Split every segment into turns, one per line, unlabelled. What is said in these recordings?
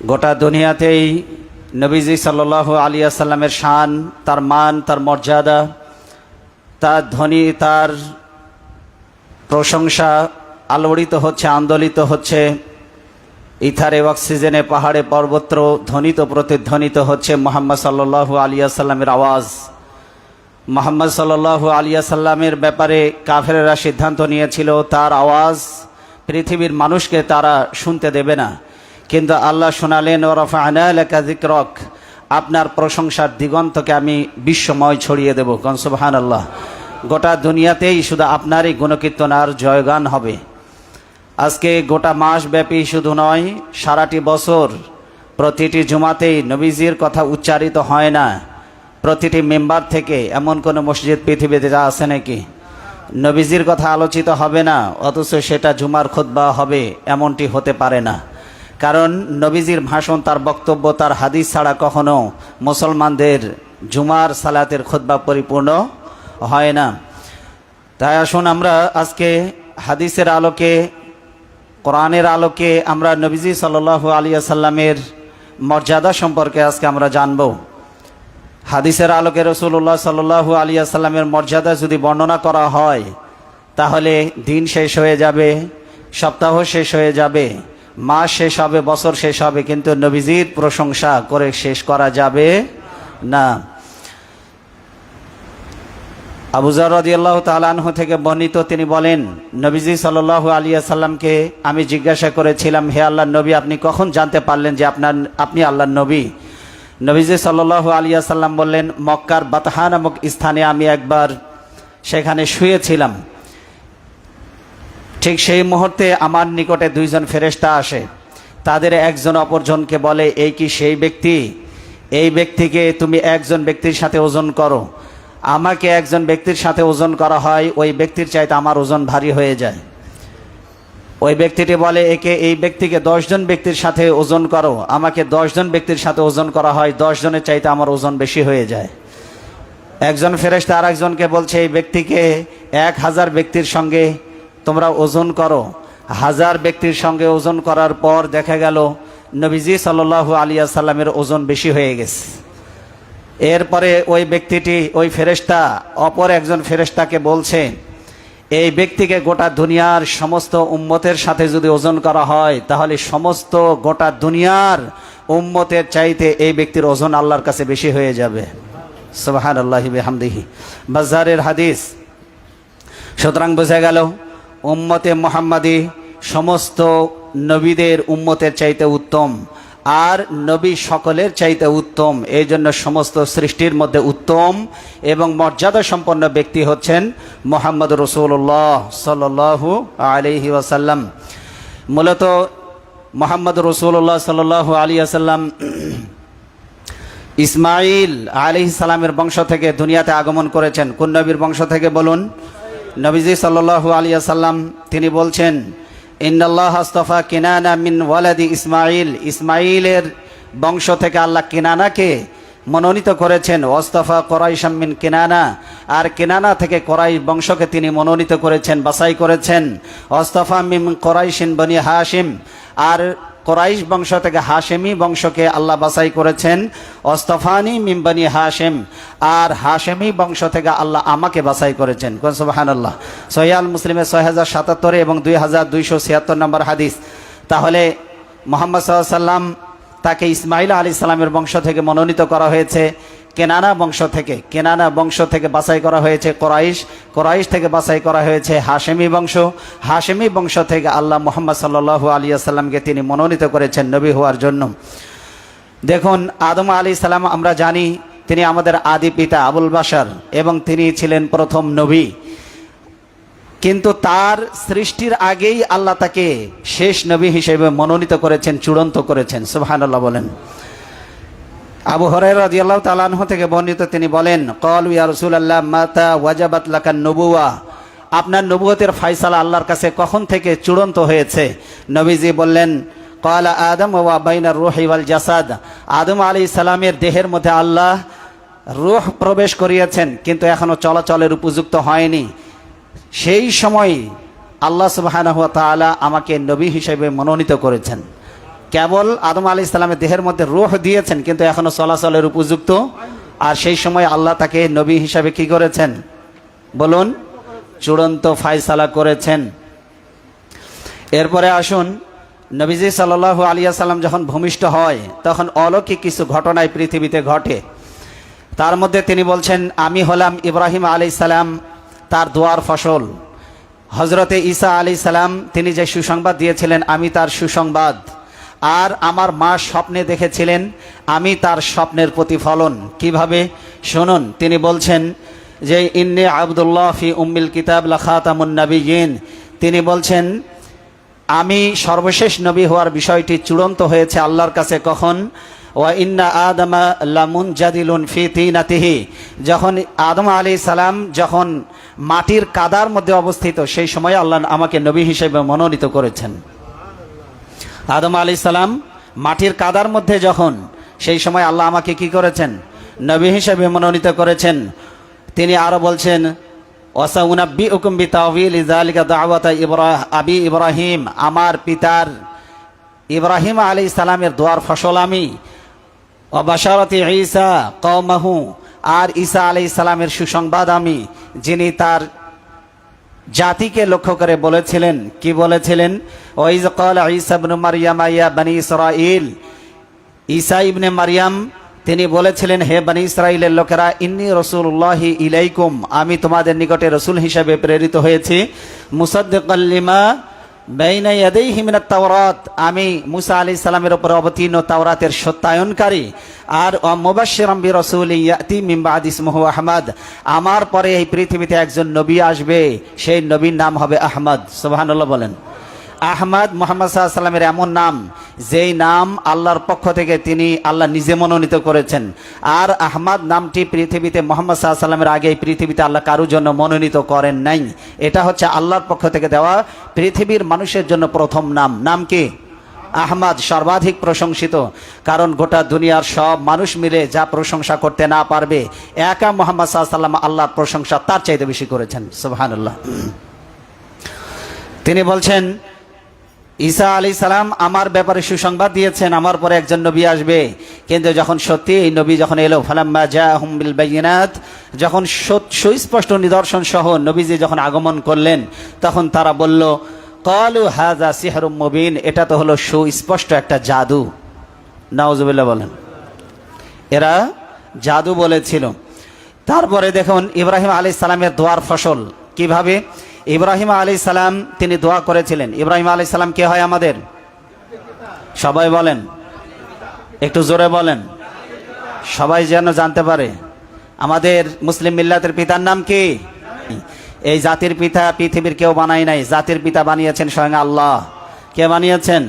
গোটা দুনিয়াতেই নবীজি সাল্লাল্লাহু আলাইহি ওয়াসাল্লামের শান, তার মান, তার মর্যাদা, তার ধ্বনি, তার প্রশংসা আলোড়িত হচ্ছে, আন্দোলিত হচ্ছে। ইথারে, অক্সিজেনে, পাহাড়ে, পর্বত্র ধ্বনিত প্রতিধ্বনিত হচ্ছে মুহাম্মদ সাল্লাল্লাহু আলাইহি ওয়াসাল্লামের আওয়াজ। মুহাম্মদ সাল্লাল্লাহু আলাইহি ওয়াসাল্লামের ব্যাপারে কাফেররা সিদ্ধান্ত নিয়েছিল তার আওয়াজ পৃথিবীর মানুষকে তারা শুনতে দেবে না, কিন্তু আল্লাহ শোনালেন, ওয়া রাফা'না লাকা যিকরাক, আপনার প্রশংসার দিগন্তকে আমি বিশ্বময় ছড়িয়ে দেব। কোন সুবহানাল্লাহ। গোটা দুনিয়াতেই শুধু আপনারই গুণকীর্তন আর জয়গান হবে। আজকে গোটা মাস ব্যাপী শুধু নয়, সারাটি বছর প্রতিটি জুমাতেই নবীজির কথা উচ্চারিত হয় না। প্রতিটি মেম্বার থেকে এমন কোনো মসজিদ পৃথিবীতে যা আছে নাকি নবীজির কথা আলোচিত হবে না, অথচ সেটা জুমার খুতবা হবে, এমনটি হতে পারে না। কারণ নবীজির ভাষণ, তার বক্তব্য, তার হাদিস ছাড়া কখনো মুসলমানদের জুমার সালাতের খুতবা পরিপূর্ণ হয় না। তাই আসুন আমরা আজকে হাদিসের আলোকে, কোরআনের আলোকে আমরা নবীজি সাল্লাল্লাহু আলাইহি ওয়াসাল্লামের মর্যাদা সম্পর্কে আজকে আমরা জানব। হাদিসের আলোকে রাসূলুল্লাহ সাল্লাল্লাহু আলাইহি ওয়াসাল্লামের মর্যাদা যদি বর্ণনা করা হয়, তাহলে দিন শেষ হয়ে যাবে, সপ্তাহ শেষ হয়ে যাবে, মাস শেষ হবে, বছর শেষ হবে, কিন্তু নবীজির প্রশংসা করে শেষ করা যাবে না। আবু যর রাদিয়াল্লাহু তাআলা আনহু থেকে বর্ণিত, তিনি বলেন, নবীজি সাল্লাল্লাহু আলাইহি ওয়াসাল্লামকে আমি জিজ্ঞাসা করেছিলাম, হে আল্লাহর নবী, আপনি কখন জানতে পারলেন যে আপনি আল্লাহর নবী? নবীজি সাল্লাল্লাহু আলাইহি ওয়াসাল্লাম বললেন, মক্কার বাতহা নামক স্থানে আমি একবার সেখানে শুয়েছিলাম। ঠিক সেই মুহূর্তে আমার নিকটে দুইজন ফেরেশতা আসে। তাদের একজন অপরজনকে বলে, এই কি সেই ব্যক্তি? এই ব্যক্তিকে তুমি একজন ব্যক্তির সাথে ওজন করো। আমাকে একজন ব্যক্তির সাথে ওজন করা হয়, ওই ব্যক্তির চাইতে আমার ওজন ভারী হয়ে যায়। ওই ব্যক্তিটি বলে, এই ব্যক্তিকে 10 জন ব্যক্তির সাথে ওজন করো। আমাকে 10 জন ব্যক্তির সাথে ওজন করা হয়, 10 জনের চাইতে আমার ওজন বেশি হয়ে যায়। একজন ফেরেশতা আর একজনকে বলছে, এই ব্যক্তিকে 1000 ব্যক্তির সঙ্গে তোমরা ওজন করো। 1000 ব্যক্তির সঙ্গে ওজন করার পর দেখা গেল নবীজি সাল্লাল্লাহু আলাইহি ওয়াসাল্লামের ওজন বেশি হয়ে গেছে। এরপরে ওই ব্যক্তিটি, ওই ফেরেশতা অপর একজন ফেরেশতাকে বলছে, এই ব্যক্তিকে গোটা দুনিয়ার সমস্ত উম্মতের সাথে যদি ওজন করা হয়, তাহলে সমস্ত গোটা দুনিয়ার উম্মতের চাইতে এই ব্যক্তির ওজন আল্লাহর কাছে বেশি হয়ে যাবে। সুবহানাল্লাহি বিহামদিহি। বাজারের হাদিস। সুতরাং বোঝা গেল উম্মতে মুহাম্মাদি সমস্ত নবীদের উম্মতের চাইতে উত্তম, আর নবী সকলের চাইতে উত্তম। এই জন্য সমস্ত সৃষ্টির মধ্যে উত্তম এবং মর্যাদা সম্পন্ন ব্যক্তি হচ্ছেন মুহাম্মদ রাসূলুল্লাহ সাল্লাল্লাহু আলাইহি ওয়াসাল্লাম। মূলত মুহাম্মদ রাসূলুল্লাহ সাল্লাল্লাহু আলাইহি ওয়াসাল্লাম ইসমাঈল আলাইহিস সালামের বংশ থেকে দুনিয়াতে আগমন করেছেন। কোন নবীর বংশ থেকে বলুন? নবীজি সাল্লাল্লাহু আলাইহি ওয়াসাল্লাম তিনি বলছেন, ইন্নাল্লাহ আস্তাফা কিনানা মিন ওয়ালাদি ইসমাঈল, ইসমাঈলের বংশ থেকে আল্লাহ কিনানাকে মনোনীত করেছেন। ওয়াস্তাফা কুরাইশাম মিন কিনানা, আর কিনানা থেকে কুরাইশ বংশকে তিনি মনোনীত করেছেন, বাছাই করেছেন। ওয়াস্তাফা মিন কুরাইশিন বনি হাশিম, আর কুরাইশ বংশ থেকে হাশেমি বংশকে আল্লাহ বাছাই করেছেন। ওয়াস্তাফানি মিন বনি হাশিম, আর হাশেমি বংশ থেকে আল্লাহ আমাকে বাছাই করেছেন। কোন সুবহানাল্লাহ। সহিহ মুসলিমের 6077 এবং 2276 নম্বর হাদিস। তাহলে মুহাম্মদ সাল্লাল্লাহু আলাইহি ওয়াসাল্লাম তাকে ইসমাঈল আলাইহিস সালামের বংশ থেকে মনোনীত করা হয়েছে, কেনানা বংশ থেকে বাছাই করা হয়েছে কোরাইশ থেকে বাছাই করা হয়েছে হাশেমি বংশ থেকে আল্লাহ মুহাম্মদ সাল্লাল্লাহু আলাইহি ওয়াসাল্লামকে তিনি মনোনীত করেছেন নবী হওয়ার জন্য। দেখুন, আদম আলাইহিস সালাম আমরা জানি তিনি আমাদের আদি পিতা আবুল বাশার, এবং তিনি ছিলেন প্রথম নবী। কিন্তু তার সৃষ্টির আগেই আল্লাহ তাকে শেষ নবী হিসেবে মনোনীত করেছেন, চূড়ান্ত করেছেন। সুবহানাল্লাহ বলেন। আবু হুরায়রা রাদিয়াল্লাহু তাআলা আনহু থেকে বর্ণিত, তিনি বলেন, ক্বালু ইয়া রাসূলুল্লাহ মাতা ওয়াজাবাত লাকান নবুওয়া, আপনার নবুয়তের ফয়সালা আল্লাহর কাছে কখন থেকে চূড়ান্ত হয়েছে? নবীজি বললেন, ক্বালা আদম ওয়া বাইনার রূহি ওয়াল জাসাদ, আদম আলাইহিস সালামের দেহের মধ্যে আল্লাহ রূহ প্রবেশ করিয়েছেন, কিন্তু এখনো চলাচলের উপযুক্ত হয়নি। সেই সময় আল্লাহ সুবহানাহু ওয়া তাআলা আমাকে নবী হিসেবে মনোনীত করেছেন। কেবল আদম আলাইহিস সালামের দেহের মধ্যে রূহ দিয়েছেন, কিন্তু এখনো চলাচলের উপযুক্ত। আর সেই সময় আল্লাহ তাকে নবী হিসাবে কি করেছেন বলুন? চূড়ান্ত ফায়সালা করেছেন। এরপরে আসুন, নবীজি সাল্লাল্লাহু আলাইহি ওয়াসাল্লাম যখন ভূমিষ্ঠ হয় তখন অলৌকিক কিছু ঘটনায় পৃথিবীতে ঘটে। তার মধ্যে তিনি বলছেন, আমি হলাম ইব্রাহিম আলাইহিস সালাম, তার দোয়ার ফসল। হজরতে ঈসা আলাইহিস সালাম তিনি যে সুসংবাদ দিয়েছিলেন, আমি তার সুসংবাদ। আর আমার মা স্বপ্নে দেখেছিলেন, আমি তার স্বপ্নের প্রতিফলন। কিভাবে শুনুন, তিনি বলছেন যে ইন্নী আবদুল্লাহ ফি উম্মিল কিতাব লা খাতামুন নাবিয়্যিন। তিনি বলছেন আমি সর্বশেষ নবী হওয়ার বিষয়টি চূড়ান্ত হয়েছে আল্লাহর কাছে কখন? ওয়া ইন্না আদামা লামুনজাদিলুন ফি তিনাতিহি, যখন আদম আলাইহিস সালাম যখন মাটির কাদার মধ্যে অবস্থিত, সেই সময় আল্লাহ আমাকে নবী হিসেবে মনোনীত করেছেন। আদম আলাইহিস সালাম মাটির কাদার মধ্যে যখন, সেই সময় আল্লাহ আমাকে কি করেছেন? নবী হিসেবে মনোনীত করেছেন। তিনি আরো বলছেন, ওয়াসাউনাব্বিউকুম বিতাওয়িলি যালিকা দাওয়াতা আবি ইব্রাহিম, আমার পিতার ইব্রাহিম আলাইহিস সালামের দোয়ার ফসল আমি। ওয়া বাশারাতি ঈসা কওমাহু, আর ঈসা আলাইহিস সালামের সুসংবাদ আমি, যিনি তার জাতিকে লক্ষ্য করে বলেছিলেন, কি বলেছিলেন? ওয়াইজ ক্বালা ঈসা ইবনে মারইয়াম ইয়া বনি ইসরাঈল, ঈসা ইবনে মারইয়াম তিনি বলেছিলেন, হে বনি ইসরাইলের লোকেরা, ইন্নী রাসূলুল্লাহি ইলাইকুম, আমি তোমাদের নিকটে রাসূল হিসেবে প্রেরিত হয়েছি। মুসাদ্দিকাল লিমা বাইনা ইয়াদাইহি মিনাত তাওরাত, আমি মুসা আলাইহিস সালামের উপর অবতীর্ণ তাওরাতের সত্যায়নকারী। আর মুবাশশিরাম বিরাসূলিন ইয়াতি মিন বাদি ইসমুহু আহমদ, আমার পরে এই পৃথিবীতে একজন নবী আসবে, সেই নবীর নাম হবে আহমদ। সুবহানাল্লাহ বলেন। আহমদ মুহাম্মদ সাল্লাল্লাহু আলাইহি ওয়াসাল্লামের এমন নাম, যেই নাম আল্লাহর পক্ষ থেকে তিনি আল্লাহ নিজে মনোনীত করেছেন। আর আহমদ নামটি পৃথিবীতে মুহাম্মদ সাল্লাল্লাহু আলাইহি ওয়াসাল্লামের আগে এই পৃথিবীতে আল্লাহ কারোর জন্য মনোনীত করেন নাই। এটা হচ্ছে আল্লাহর পক্ষ থেকে দেওয়া পৃথিবীর মানুষের জন্য প্রথম নাম। নাম কি? আহমদ, সর্বাধিক প্রশংসিত। কারণ গোটা দুনিয়ার সব মানুষ মিলে যা প্রশংসা করতে না পারবে, একা মুহাম্মদ সাল্লাল্লাহু আলাইহি ওয়াসাল্লাম আল্লাহর প্রশংসা তার চাইতে বেশি করেছেন। সুবহানাল্লাহ। তিনি বলছেন, ঈসা আলাইহিস সালাম আমার ব্যাপারে সুসংবাদ দিয়েছেন, আমার পরে একজন নবী আসবে। কিন্তু যখন সত্যি এই নবী যখন এলো, ফালাম্মা জাআহুম বিল বায়িনাত, যখন সুস্পষ্ট নিদর্শন সহ নবীজি যখন আগমন করলেন, তখন তারা বলল, ক্বালু হাযা সিহরুম মুবিন, এটা তো হলো সুস্পষ্ট একটা জাদু। নাউযুবিল্লাহ বলেন। এরা জাদু বলেছিল। তারপরে দেখুন ইব্রাহিম আলাইহিস সালামের দোয়ার ফসল কিভাবে। ইব্রাহিম আলাইহিস সালাম তিনি দোয়া করেছিলেন। ইব্রাহিম আলাইহিস সালাম কে হয় আমাদের? সবাই বলেন, একটু জোরে বলেন, সবাই যেন জানতে পারে। আমাদের মুসলিম মিল্লাতের পিতার নাম কি? এই জাতির পিতা পৃথিবীর কেউ বানায় নাই, জাতির পিতা বানিয়েছেন স্বয়ং আল্লাহ। কে বানিয়েছেন?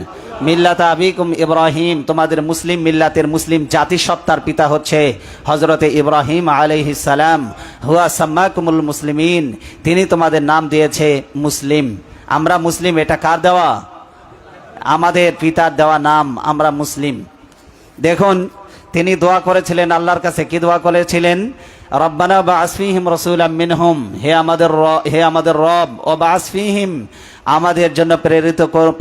মিল্লাত আবিকুম ইব্রাহিম, তোমাদের মুসলিম মিল্লাতের মুসলিম জাতিসত্তার পিতা হচ্ছে হযরতে ইব্রাহিম আলাইহিস সালাম। হুয়া সাম্মাকুমুল মুসলিমিন, তিনি তোমাদের নাম দিয়েছে মুসলিম। আমরা মুসলিম, এটা কার দেওয়া? আমাদের পিতার দেওয়া নাম, আমরা মুসলিম। দেখুন তিনি দোয়া করেছিলেন আল্লাহর কাছে, কি দোয়া করেছিলেন? রব্বানা বা'আস ফীহিম রাসূলাম মিনহুম, হে আমাদের রব, ও বা'আস ফীহিম, আমাদের জন্য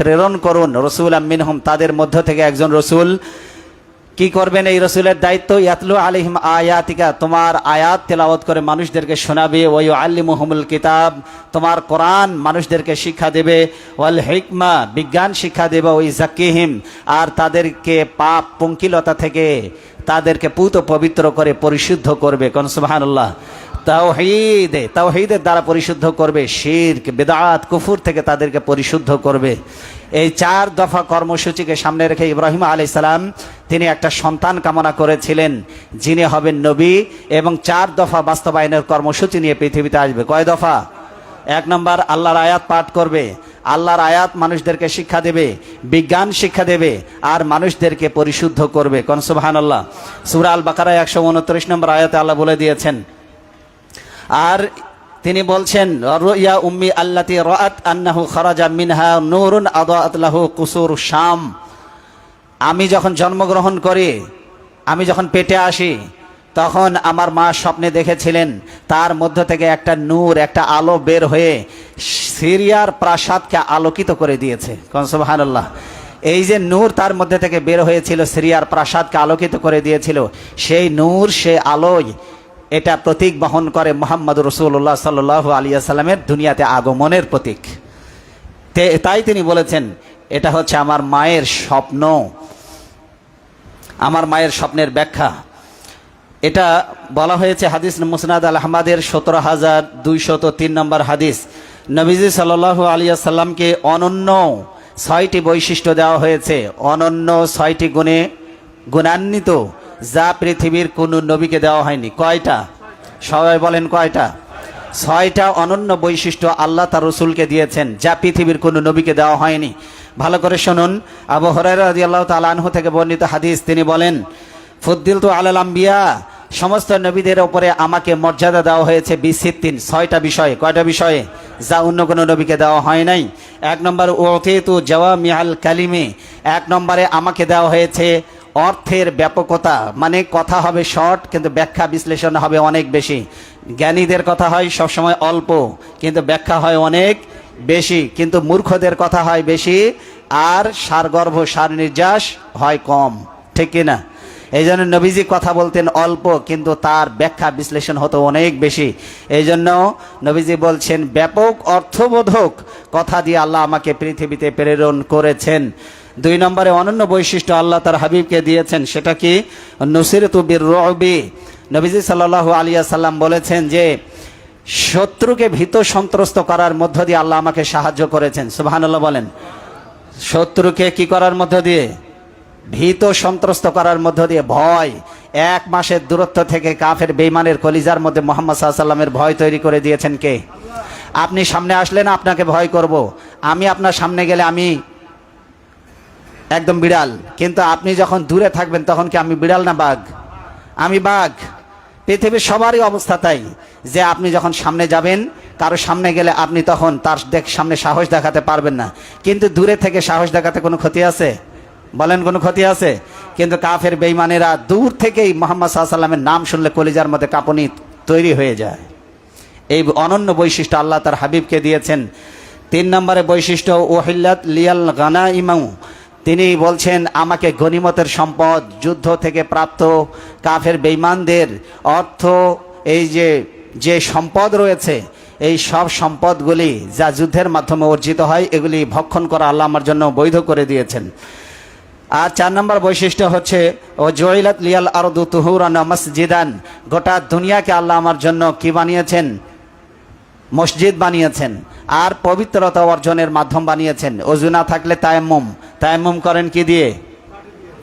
প্রেরণ করুন, রাসূলাম মিনহুম, তাদের মধ্য থেকে একজন রাসূল। কি করবেন এই রাসূলের দায়িত্ব? ইয়াতলু আলাইহিম আয়াতিকা, তোমার আয়াত তেলাওয়াত করে মানুষদেরকে শোনাবে। ওয়া ইউআল্লিমুহুমুল কিতাব, তোমার কোরআন মানুষদেরকে শিক্ষা দেবে। ওয়াল হিকমা, বিজ্ঞান শিক্ষা দেবে। ওয়া ইউযাক্কিহিম, আর তাদেরকে পাপ পঙ্কিলতা থেকে তাদেরকে পুত পবিত্র করে পরিশুদ্ধ করবে। কোন সুবহানাল্লাহ। তাওহীদের দ্বারা পরিশুদ্ধ করবে, শিরক বিদআত কুফর থেকে তাদেরকে পরিশুদ্ধ করবে। এই 4 দফা কর্মসূচিকে সামনে রেখে ইব্রাহিম আলাইহিস সালাম তিনি একটা সন্তান কামনা করেছিলেন, যিনি হবেন নবী, এবং 4 দফা বাস্তবায়নের কর্মসূচি নিয়ে পৃথিবীতে আসবে। কয় দফা? 1 নম্বর, আল্লাহর আয়াত পাঠ করবে, আল্লাহর আয়াত মানুষদেরকে শিক্ষা দেবে, বিজ্ঞান শিক্ষা দেবে, আর মানুষদেরকে পরিশুদ্ধ করবে। কোন সুবহানাল্লাহ। সূরা আল বাকারা 129 নম্বর আয়াতে আল্লাহ বলে দিয়েছেন। আর তিনি বলছেন, রুইয়া উম্মি আল্লাতী রাআত আন্নাহু খারাজা মিনহা নূরুন আদাআত লাহু কুসুর শাম, আমি যখন জন্মগ্রহণ করি, আমি যখন পেটে আসি, তখন আমার মা স্বপ্নে দেখেছিলেন তার মধ্য থেকে একটা নূর, একটা আলো বের হয়ে সিরিয়ার প্রাসাদকে আলোকিত করে দিয়েছে। কোন সুবহানাল্লাহ। এই যে নূর তার মধ্যে থেকে বের হয়েছিল, সিরিয়ার প্রাসাদকে আলোকিত করে দিয়েছিল, সেই নূর, সেই আলোয় এটা প্রতীক বহন করে মুহাম্মদ রাসূলুল্লাহ সাল্লাল্লাহু আলাইহি ওয়াসাল্লামের দুনিয়াতে আগমনের প্রতীক। তাই তিনি বলেছেন, এটা হচ্ছে আমার মায়ের স্বপ্ন, আমার মায়ের স্বপ্নের ব্যাখ্যা। এটা বলা হয়েছে হাদিস মুসনাদ আল আহমদের 17,203 নম্বর হাদিস। নবীজি সাল্লাল্লাহু আলাইহি ওয়াসাল্লামকে অনন্য 6টি বৈশিষ্ট্য দেওয়া হয়েছে, অনন্য 6টি গুণে গুণান্বিত, যা পৃথিবীর কোনো নবীকে দেওয়া হয়নি। কয়টা? সবাই বলেন কয়টা? 6টা অনন্য বৈশিষ্ট্য আল্লাহ তার রসুলকে দিয়েছেন, যা পৃথিবীর কোনো নবীকে দেওয়া হয়নি। ভালো করে শুনুন। আবু হুরায়রা রাদিয়াল্লাহু তাআলা আনহু থেকে বর্ণিত হাদিস, তিনি বলেন, ফুদ্দিলতু আলাল আম্বিয়া, সমস্ত নবীদের উপরে আমাকে মর্যাদা দেওয়া হয়েছে বিসিত্তিন, 6টা বিষয়ে। কয়টা বিষয়ে? যা অন্য কোনো নবীকে দেওয়া হয় নাই। 1 নম্বর উতিতু জাওয়ামিআল কালিমে, 1 নম্বরে আমাকে দেওয়া হয়েছে অর্থের ব্যাপকতা, মানে কথা হবে শর্ট কিন্তু ব্যাখ্যা বিশ্লেষণ হবে অনেক বেশি। জ্ঞানীদের কথা হয় সবসময় অল্প কিন্তু ব্যাখ্যা হয় অনেক বেশি, কিন্তু মূর্খদের কথা হয় বেশি আর সারগর্ভ সার নির্যাস হয় কম, ঠিক কিনা? এই জন্য নবীজি কথা বলতেন অল্প কিন্তু তার ব্যাখ্যা বিশ্লেষণ হতো অনেক বেশি। এই জন্য নবীজি বলছেন, ব্যাপক অর্থবোধক কথা দিয়ে আল্লাহ আমাকে পৃথিবীতে প্রেরণ করেছেন। 2 নম্বরে অনন্য বৈশিষ্ট্য আল্লাহ তার হাবিবকে দিয়েছেন, সেটা কি? নুসিরতু বির-রু'বি। নবীজি সাল্লাল্লাহু আলাইহি ওয়াসাল্লাম বলেছেন যে শত্রুকে ভীত সন্ত্রস্ত করার মধ্য দিয়ে আল্লাহ আমাকে সাহায্য করেছেন। সুবহানাল্লাহ বলেন। শত্রুকে কি করার মধ্য দিয়ে? ভীত সন্ত্রস্ত করার মধ্য দিয়ে। ভয়, 1 মাসের দূরত্ব থেকে কাফের বেঈমানের কলিজার মধ্যে মুহাম্মদ সাল্লাল্লাহু আলাইহি ওয়াসাল্লামের ভয় তৈরি করে দিয়েছেন কে? আপনি সামনে আসলে না আপনাকে ভয় করব, আমি আপনার সামনে গেলে আমি একদম বিড়াল, কিন্তু আপনি যখন দূরে থাকবেন তখন কি আমি বিড়াল না বাঘ? আমি বাঘ। পৃথিবীর সবারই অবস্থা তাই, যে আপনি যখন সামনে যাবেন, কারো সামনে গেলে আপনি তখন তার সামনে সাহস দেখাতে পারবেন না, কিন্তু দূরে থেকে সাহস দেখাতে কোনো ক্ষতি আছে? বলেন, কোনো ক্ষতি আছে? কিন্তু কাফের বেঈমানেরা দূর থেকেই মুহাম্মদ সাল্লাল্লাহু আলাইহি ওয়াসাল্লামের নাম শুনলে কলিজার মধ্যে কাঁপুনি তৈরি হয়ে যায়। এই অনন্য বৈশিষ্ট্য আল্লাহ তার হাবিবকে দিয়েছেন। 3 নম্বরে বৈশিষ্ট্য উহিল্লাত লিয়াল গানাইমু, তিনি বলছেন আমাকে গনিমতের সম্পদ, যুদ্ধ থেকে প্রাপ্ত কাফের বেঈমানদের অর্থ, এই যে সম্পদ রয়েছে, এই সব সম্পদগুলি যা যুদ্ধের মাধ্যমে অর্জিত হয়, এগুলি ভক্ষণ করা আল্লাহ আমার জন্য বৈধ করে দিয়েছেন। আর 4 নম্বর বৈশিষ্ট্য হচ্ছে ও জয়লাত লিয়াল আরদু তুহুরান মসজিদান, গোটা দুনিয়াকে আল্লাহ আমার জন্য কি বানিয়েছেন? মসজিদ বানিয়েছেন, আর পবিত্রতা অর্জনের মাধ্যম বানিয়েছেন। ওযু না থাকলে তায়াম্মুম, তায়াম্মুম করেন কি দিয়ে?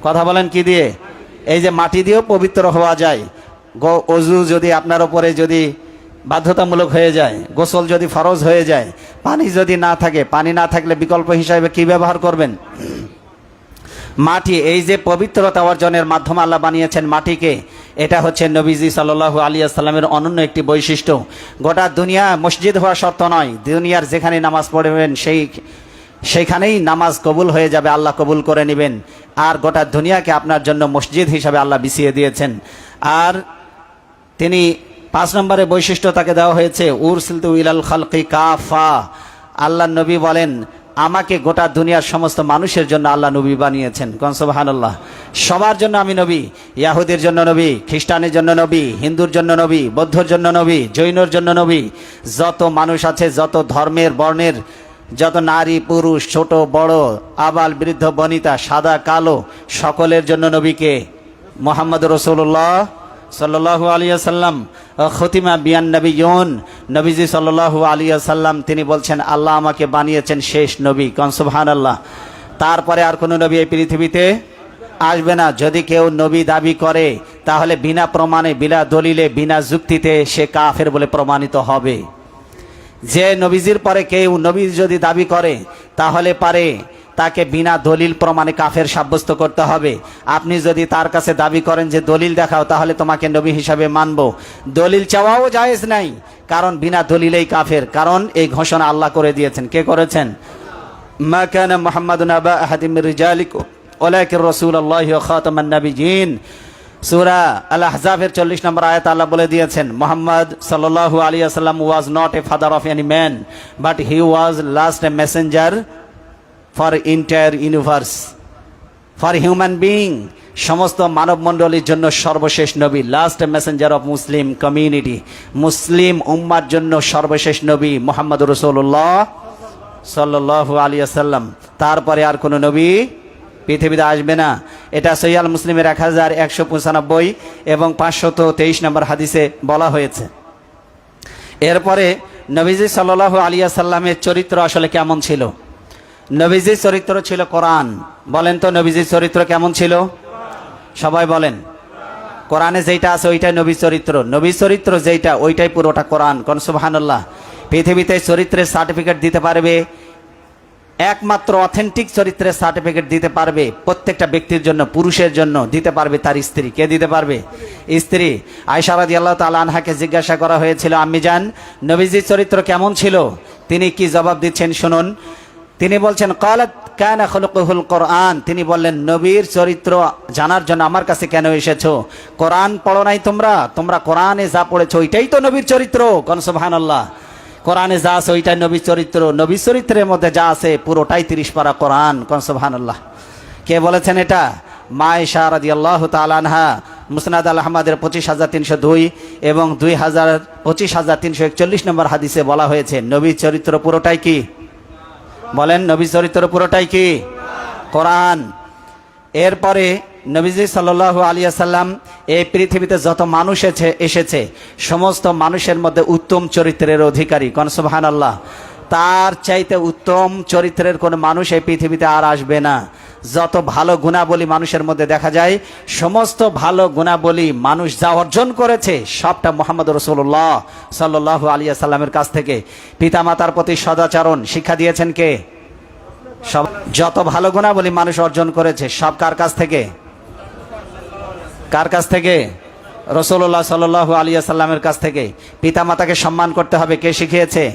কথা বলেন কি দিয়ে? এই যে মাটি দিয়েও পবিত্র হওয়া যায়। ওযু যদি আপনার উপরে যদি বাধ্যতামূলক হয়ে যায়, গোসল যদি ফরজ হয়ে যায়, পানি যদি না থাকে, পানি না থাকলে বিকল্প হিসাবে কি ব্যবহার করবেন? মাটি। এই যে পবিত্রতা অর্জনের মাধ্যম আল্লাহ বানিয়েছেন মাটিকে, এটা হচ্ছে নবীজি সাল্লাল্লাহু আলাইহি ওয়াসাল্লামের অনন্য একটি বৈশিষ্ট্য। গোটা দুনিয়া মসজিদ হওয়া শর্ত নয়, দুনিয়ার যেখানে নামাজ পড়বেন সেইখানেই নামাজ কবুল হয়ে যাবে, আল্লাহ কবুল করে নেবেন। আর গোটা দুনিয়াকে আপনার জন্য মসজিদ হিসাবে আল্লাহ বিছিয়ে দিয়েছেন। আর তিনি 5 নম্বরে বৈশিষ্ট্য তাকে দেওয়া হয়েছে উরসিলতু ইলাল খালকি কাফা, আল্লাহ নবী বলেন আমাকে গোটা দুনিয়ার সমস্ত মানুষের জন্য আল্লাহ নবী বানিয়েছেন। কোন সুবহানাল্লাহ। সবার জন্য আমি নবী, ইয়াহুদের জন্য নবী, খ্রিস্টানের জন্য নবী, হিন্দুর জন্য নবী, বৌদ্ধর জন্য নবী, জৈনর জন্য নবী, যত মানুষ আছে, যত ধর্মের বর্ণের, যত নারী পুরুষ, ছোট বড়, আবাল বৃদ্ধ বনিতা, সাদা কালো, সকলের জন্য নবীকে মুহাম্মদ রাসূলুল্লাহ সাল্লাল্লাহু আলাইহি ওয়াসাল্লাম খতিমা বিয়ান নবিয়্যুন, নবীজি সাল্লাল্লাহু আলাইহি ওয়াসাল্লাম তিনি বলছেন আল্লাহ আমাকে বানিয়েছেন শেষ নবী। কোন সুবহানাল্লাহ। তারপরে আর কোনো নবী এই পৃথিবীতে আসবে না। যদি কেউ নবী দাবি করে তাহলে বিনা প্রমাণে, বিনা দলিলে, বিনা যুক্তিতে সে কাফের বলে প্রমাণিত হবে। যে নবীজির পরে কেউ নবী যদি দাবি করে তাহলে পারে তাকে বিনা দলিল প্রমাণে কাফের সাব্যস্ত করতে হবে। আপনি যদি তার কাছে দাবি করেন যে দলিল দেখাও, তাহলে তোমাকে নবী হিসাবে মানব, দলিল চাওয়াও জায়েজ নাই, কারণ বিনা দলিলেই কাফের। কারণ এই ঘোষণা আল্লাহ করে দিয়েছেন। কে করেছেন? মা কানা মুহাম্মাদুন আবা আহাদিম মির রিজালিকুম ওয়ালাকিন রাসূলুল্লাহি ওয়া খাতামান নাবিয়্যিন। সূরা আল আহজাবের 40 নম্বর আয়াত আল্লাহ বলে দিয়েছেন মুহাম্মদ সাল্লাল্লাহু আলাইহি ওয়াসাল্লাম was not a father of any man but he was last a messenger for entire universe, for human being, সমস্ত মানব মণ্ডলীর জন্য সর্বশেষ নবী, last messenger of Muslim community, Muslim উম্মার জন্য সর্বশেষ নবী মুহাম্মদ রাসূলুল্লাহ সাল্লাল্লাহু আলাইহি ওয়াসাল্লাম। তারপরে আর কোনো নবী পৃথিবীতে আসবে না। এটা সহিহ আল মুসলিমের 1195 এবং 523 নম্বর হাদিসে বলা হয়েছে। এরপরে নবীজি সাল্লাল্লাহু আলাইহি ওয়াসাল্লামের চরিত্র আসলে কেমন ছিল? নবীজির চরিত্র ছিল কোরআন। বলেন তো নবীজির চরিত্র কেমন ছিল? সবাই বলেন। কোরআনে যেটা আছে ওইটাই নবী চরিত্র, নবী চরিত্র যেটা ওইটাই পুরোটা কোরআন। কোন সুবহানাল্লাহ। পৃথিবীতে চরিত্রের সার্টিফিকেট দিতে পারবে, একমাত্র অথেন্টিক চরিত্রের সার্টিফিকেট দিতে পারবে প্রত্যেকটা ব্যক্তির জন্য, পুরুষের জন্য দিতে পারবে তার স্ত্রী। কে দিতে পারবে? স্ত্রী। আয়েশা রাদিয়াল্লাহু তাআলা আনহাকে জিজ্ঞাসা করা হয়েছিল, আম্মি জান নবীজির চরিত্র কেমন ছিল? তিনি কি জবাব দিচ্ছেন শুনুন। তিনি বলছেন ক্বালাত কানা খুলুকুহুল কোরআন। তিনি বললেন নবীর চরিত্র জানার জন্য আমার কাছে কেন এসেছো? কোরআন পড়ো নাই তোমরা? তোমরা কোরআনে যা পড়েছো ওইটাই তো নবীর চরিত্র। কোন সুবহানাল্লাহ। কোরআনে যা আছে ওইটাই নবীর চরিত্র, নবীর চরিত্রের মধ্যে যা আছে পুরোটাই 30 পারা কোরআন। কোন সুবহানাল্লাহ। কে বলেছেন এটা? মা আয়েশা রাদিয়াল্লাহু তাআলা আনহা, মুসনাদ আল আহমদের 25302 এবং 25341 নম্বর হাদিসে বলা হয়েছে নবীর চরিত্র পুরোটাই কি? বলেন নবীর চরিত্র পুরোটাই কি? কোরআন। এরপরে নবীজি সাল্লাল্লাহু আলাইহি ওয়াসাল্লাম এই পৃথিবীতে যত মানুষ এসেছে সমস্ত মানুষের মধ্যে উত্তম চরিত্রের অধিকারী। কোন সুবহানাল্লাহ। তার চাইতে উত্তম চরিত্রের কোনো মানুষ এই পৃথিবীতে আর আসবে না। যত ভালো গুণাবলী মানুষের মধ্যে দেখা যায়, সমস্ত ভালো গুণাবলী মানুষ যা অর্জন করেছে সবটা মুহাম্মদ রাসূলুল্লাহ সাল্লাল্লাহু আলাইহি ওয়াসাল্লামের কাছ থেকে। পিতামাতার প্রতি সদাচরণ শিক্ষা দিয়েছেন কে? সব। যত ভালো গুণাবলী মানুষ অর্জন করেছে সব কার কাছ থেকে? কার কাছ থেকে? রাসূলুল্লাহ সাল্লাল্লাহু আলাইহি ওয়াসাল্লামের কাছ থেকে। পিতামাতাকে সম্মান করতে হবে কে শিখিয়েছে?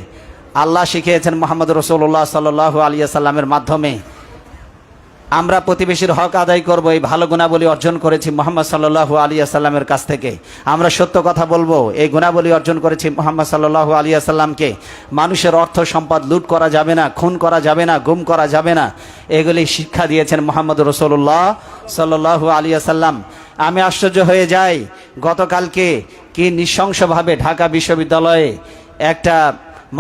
আল্লাহ শিখিয়েছেন মুহাম্মদ রাসূলুল্লাহ সাল্লাল্লাহু আলাইহি ওয়াসাল্লামের মাধ্যমে। আমরা প্রতিবেশীর হক আদায় করব, এই ভালো গুণাবলী অর্জন করেছি মুহাম্মদ সাল্লাল্লাহু আলাইহি ওয়াসাল্লামের কাছ থেকে। আমরা সত্য কথা বলবো, এই গুণাবলী অর্জন করেছি মুহাম্মদ সাল্লাল্লাহু আলাইহি ওয়াসাল্লামকে। মানুষের অর্থ সম্পদ লুট করা যাবে না, খুন করা যাবে না, গুম করা যাবে না, এগুলি শিক্ষা দিয়েছেন মুহাম্মদ রাসূলুল্লাহ সাল্লাল্লাহু আলাইহি ওয়াসাল্লাম। আমি আশ্চর্য হয়ে যাই, গতকালকে কি নৃশংসভাবে ঢাকা বিশ্ববিদ্যালয়ে একটা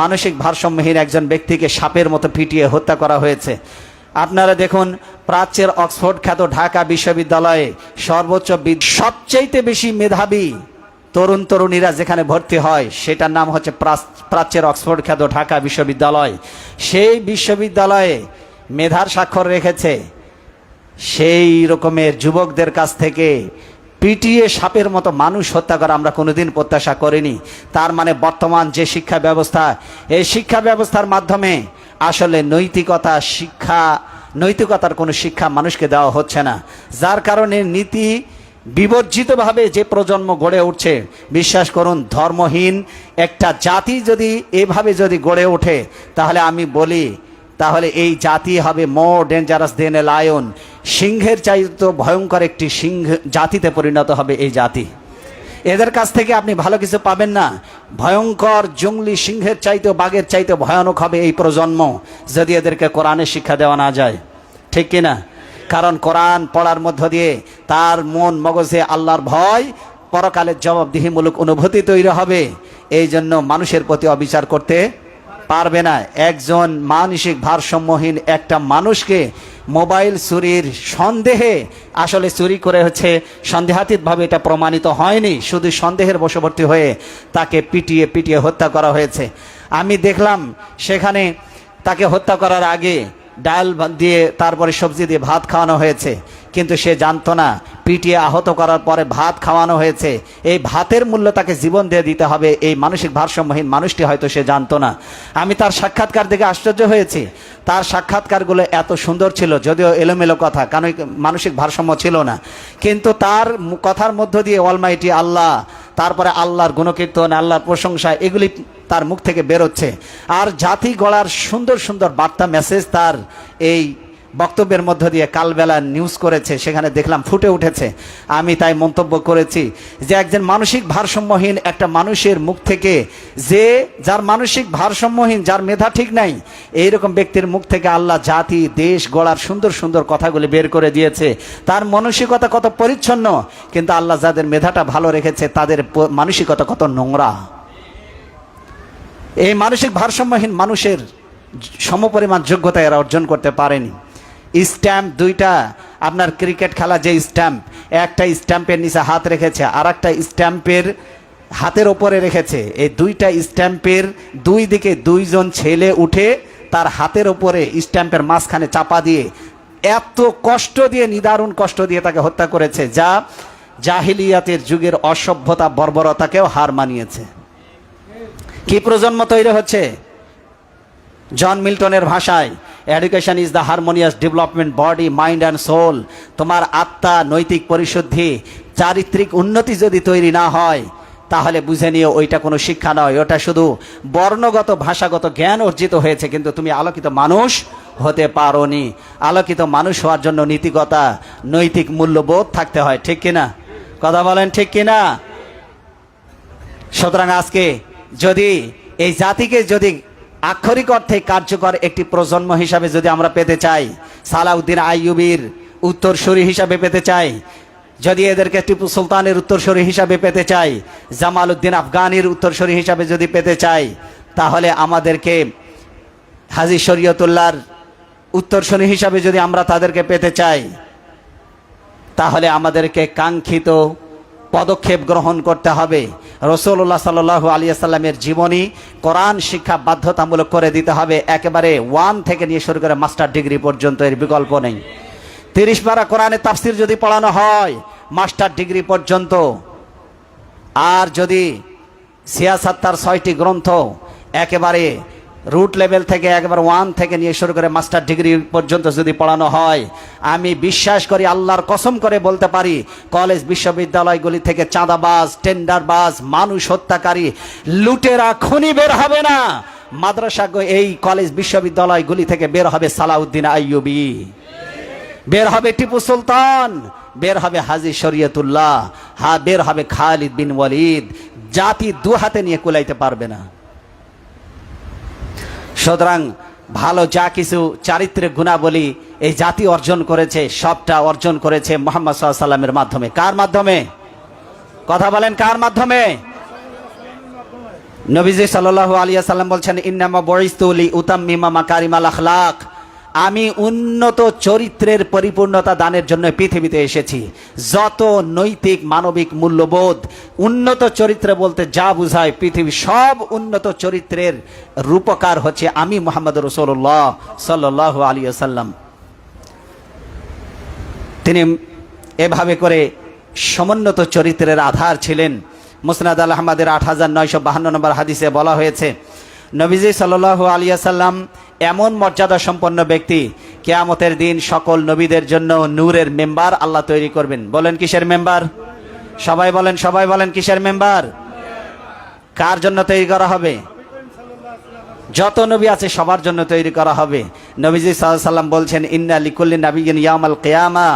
মানসিক ভারসাম্যহীন একজন ব্যক্তিকে সাপের মতো পিটিয়ে হত্যা করা হয়েছে। আপনারা দেখুন, প্রাচ্যের অক্সফোর্ড খ্যাত ঢাকা বিশ্ববিদ্যালয়ে সর্বোচ্চ সবচাইতে বেশি মেধাবী তরুণ তরুণীরা যেখানে ভর্তি হয় সেটার নাম হচ্ছে প্রাচ্যের অক্সফোর্ড খ্যাত ঢাকা বিশ্ববিদ্যালয়। সেই বিশ্ববিদ্যালয়ে মেধার স্বাক্ষর রেখেছে, সেই রকমের যুবকদের কাছ থেকে পিটিয়ে সাপের মতো মানুষ হত্যা করা আমরা কোনোদিন প্রত্যাশা করিনি। তার মানে বর্তমান যে শিক্ষা ব্যবস্থা, এই শিক্ষা ব্যবস্থার মাধ্যমে আসলে নৈতিকতার কোনো শিক্ষা মানুষকে দেওয়া হচ্ছে না, যার কারণে নীতি বিবর্জিতভাবে যে প্রজন্ম গড়ে উঠছে, বিশ্বাস করুন ধর্মহীন একটা জাতি যদি এভাবে যদি গড়ে ওঠে তাহলে আমি বলি তাহলে এই জাতি হবে মোর ডেঞ্জারাস দেন এ লায়ন। সিংহের চাইতে ভয়ঙ্কর একটি জাতিতে পরিণত হবে এই জাতি। এদের কাছ থেকে আপনি ভালো কিছু পাবেন না। ভয়ঙ্কর জঙ্গলি সিংহের চাইতে, বাঘের চাইতে ভয়ানক হবে এই প্রজন্ম যদি এদেরকে কোরআনের শিক্ষা দেওয়া না যায়। ঠিক কিনা? কারণ কোরআন পড়ার মধ্য দিয়ে তার মন মগজে আল্লাহর ভয়, পরকালের জবাবদিহিমূলক অনুভূতি তৈরি হবে। এই জন্য মানুষের প্রতি অবিচার করতে পারবে না। একজন মানসিক ভারসাম্যহীন একটা মানুষকে মোবাইল চুরির সন্দেহে, আসলে চুরি করে হচ্ছে সন্দেহাতীতভাবে, এটা প্রমাণিত হয়নি, শুধু সন্দেহের বশবর্তী হয়ে তাকে পিটিয়ে পিটিয়ে হত্যা করা হয়েছে। আমি দেখলাম সেখানে তাকে হত্যা করার আগে ডাল দিয়ে তারপরে সবজি দিয়ে ভাত খাওয়ানো হয়েছে, কিন্তু সে জানতো না পিটিয়ে আহত করার পরে ভাত খাওয়ানো হয়েছে, এই ভাতের মূল্য তাকে জীবন দিয়ে দিতে হবে। এই মানসিক ভারসাম্যহীন মানুষটি হয়তো সে জানতো না। আমি তার সাক্ষাৎকার দেখে আশ্চর্য হয়েছি। তার সাক্ষাৎকারগুলো এত সুন্দর ছিল, যদিও এলোমেলো কথা, কারণ মানসিক ভারসাম্য ছিল না, কিন্তু তার কথার মধ্য দিয়ে অলমাইটি আল্লাহ, তারপরে আল্লাহর গুণকীর্তন, আল্লাহর প্রশংসা, এগুলি তার মুখ থেকে বেরোচ্ছে। আর জাতি গড়ার সুন্দর সুন্দর বার্তা মেসেজ তার এই বক্তব্যের মধ্য দিয়ে কালবেলা নিউজ করেছে, সেখানে দেখলাম ফুটে উঠেছে। আমি তাই মন্তব্য করেছি যে একজন মানসিক ভারসাম্যহীন একটা মানুষের মুখ থেকে, যার মানসিক ভারসাম্যহীন, যার মেধা ঠিক নাই, এইরকম ব্যক্তির মুখ থেকে আল্লাহ জাতি দেশ গড়ার সুন্দর সুন্দর কথাগুলি বের করে দিয়েছে। তার মানসিকতা কত পরিচ্ছন্ন, কিন্তু আল্লাহ যাদের মেধাটা ভালো রেখেছে তাদের মানসিকতা কত নোংরা। এই মানসিক ভারসাম্যহীন মানুষের সমপরিমাণ যোগ্যতা এরা অর্জন করতে পারেনি। স্ট্যাম্প দুইটা, আপনার ক্রিকেট খেলা যে স্ট্যাম্প, একটা স্ট্যাম্পের নিচে হাত রেখেছে, আর একটা স্ট্যাম্পের হাতের ওপরে রেখেছে। এই দুইটা স্ট্যাম্পের দুই দিকে দুইজন ছেলে উঠে তার হাতের ওপরে স্ট্যাম্পের মাঝখানে চাপা দিয়ে এত কষ্ট দিয়ে, নিদারুণ কষ্ট দিয়ে তাকে হত্যা করেছে, যা জাহিলিয়াতের যুগের অসভ্যতা বর্বরতাকেও হার মানিয়েছে। কি প্রজন্ম তৈরি হচ্ছে? জন মিল্টনের ভাষায়, education is the harmonious development body mind and soul. তোমার আত্মা, নৈতিক পরিশুদ্ধি, চারিত্রিক উন্নতি যদি তৈরি না হয়, তাহলে বুঝে নিও ওইটা কোনো শিক্ষা নয়, ওটা শুধু বর্ণগত ভাষাগত জ্ঞান অর্জিত হয়েছে, কিন্তু তুমি আলোকিত মানুষ হতে পারোনি। আলোকিত মানুষ হওয়ার জন্য নীতিকতা, নৈতিক মূল্যবোধ থাকতে হয়, ঠিক কিনা? কথা বলেন ঠিক কিনা? সুতরাং আজকে যদি এই জাতিকে যদি আক্ষরিক অর্থে কার্যকর একটি প্রজন্ম হিসাবে যদি আমরা পেতে চাই, সালাউদ্দিন আইয়ুবীর উত্তরসূরি হিসাবে পেতে চাই, যদি এদেরকে টিপু সুলতানের উত্তরসূরি হিসাবে পেতে চাই, জামাল উদ্দিন আফগানির উত্তরসূরি হিসাবে যদি পেতে চাই, তাহলে আমাদেরকে হাজী শরীয়তুল্লাহর উত্তরসূরি হিসাবে যদি আমরা তাদেরকে পেতে চাই, তাহলে আমাদেরকে কাঙ্ক্ষিত পদক্ষেপ গ্রহণ করতে হবে। রাসূলুল্লাহ সাল্লাল্লাহু আলাইহি ওয়াসাল্লামের জীবনী, কোরআন শিক্ষা বাধ্যতামূলক করে দিতে হবে, একেবারে 1 থেকে নিয়ে শুরু করে মাস্টার ডিগ্রি পর্যন্ত, এর বিকল্প নেই। 30 পারা কোরআনের তাফসির যদি পড়ানো হয় মাস্টার ডিগ্রি পর্যন্ত, আর যদি সিয়াসাত্তার 6টি গ্রন্থ একেবারে রুট লেভেল থেকে একেবারে 1 থেকে নিয়ে শুরু করে মাস্টার ডিগ্রি পর্যন্ত যদি পড়ানো হয়, আমি বিশ্বাস করি, আল্লাহর কসম করে বলতে পারি, কলেজ বিশ্ববিদ্যালয়গুলি থেকে চাঁদাবাজ, টেন্ডারবাজ, মানুষ হত্যাকারী, লুটেরা, খুনি বের হবে না। মাদ্রাসা, এই কলেজ বিশ্ববিদ্যালয়গুলি থেকে বের হবে সালাউদ্দিন আইয়ুবী, বের হবে টিপু সুলতান, বের হবে হাজী শরীয়তুল্লাহ, বের হবে খালিদ বিন ওয়ালিদ। জাতি দু হাতে নিয়ে কুলাইতে পারবে না। সুতরাং ভালো যা কিছু চারিত্রিক গুণাবলী এই জাতি অর্জন করেছে, সবটা অর্জন করেছে মুহাম্মদ সাল্লাল্লাহু আলাইহি ওয়াসাল্লামের মাধ্যমে। কার মাধ্যমে? কথা বলেন, কার মাধ্যমে? নবীজি সাল্লাল্লাহু আলাইহি ওয়াসাল্লাম বলছেন, ইন্নামা বুইসতু লিউতাম্মিমা মাকারিমাল আখলাক, আমি উন্নত চরিত্রের পরিপূর্ণতা দানের জন্য পৃথিবীতে এসেছি। যত নৈতিক মানবিক মূল্যবোধ, উন্নত চরিত্র বলতে যা বুঝায়, পৃথিবী সব উন্নত চরিত্রের রূপকার হচ্ছে আমি মুহাম্মদ রাসূলুল্লাহ সাল্লাল্লাহু আলাইহি ওয়াসাল্লাম। তিনি এভাবে করে সমুন্নত চরিত্রের আধার ছিলেন। মুসনাদ আল আহমদের 8952 নম্বর হাদিসে বলা হয়েছে, নবীজি সাল্লাল্লাহু আলাইহি ওয়াসাল্লাম এমন মর্যাদা সম্পন্ন ব্যক্তি, কিয়ামতের দিন সকল নবীদের জন্য নূরের মেম্বার আল্লাহ তৈরি করবেন। বলেন কিসের মেম্বার? সবাই বলেন, সবাই বলেন কিসের মেম্বার? কার জন্য তৈরি করা হবে? যত নবী আছে সবার জন্য তৈরি করা হবে। নবীজি সাল্লাল্লাহু আলাইহি ওয়াসাল্লাম বলছেন, ইন্না লিকুল্লি নাবিয়্যিন ইয়াউমাল কিয়ামা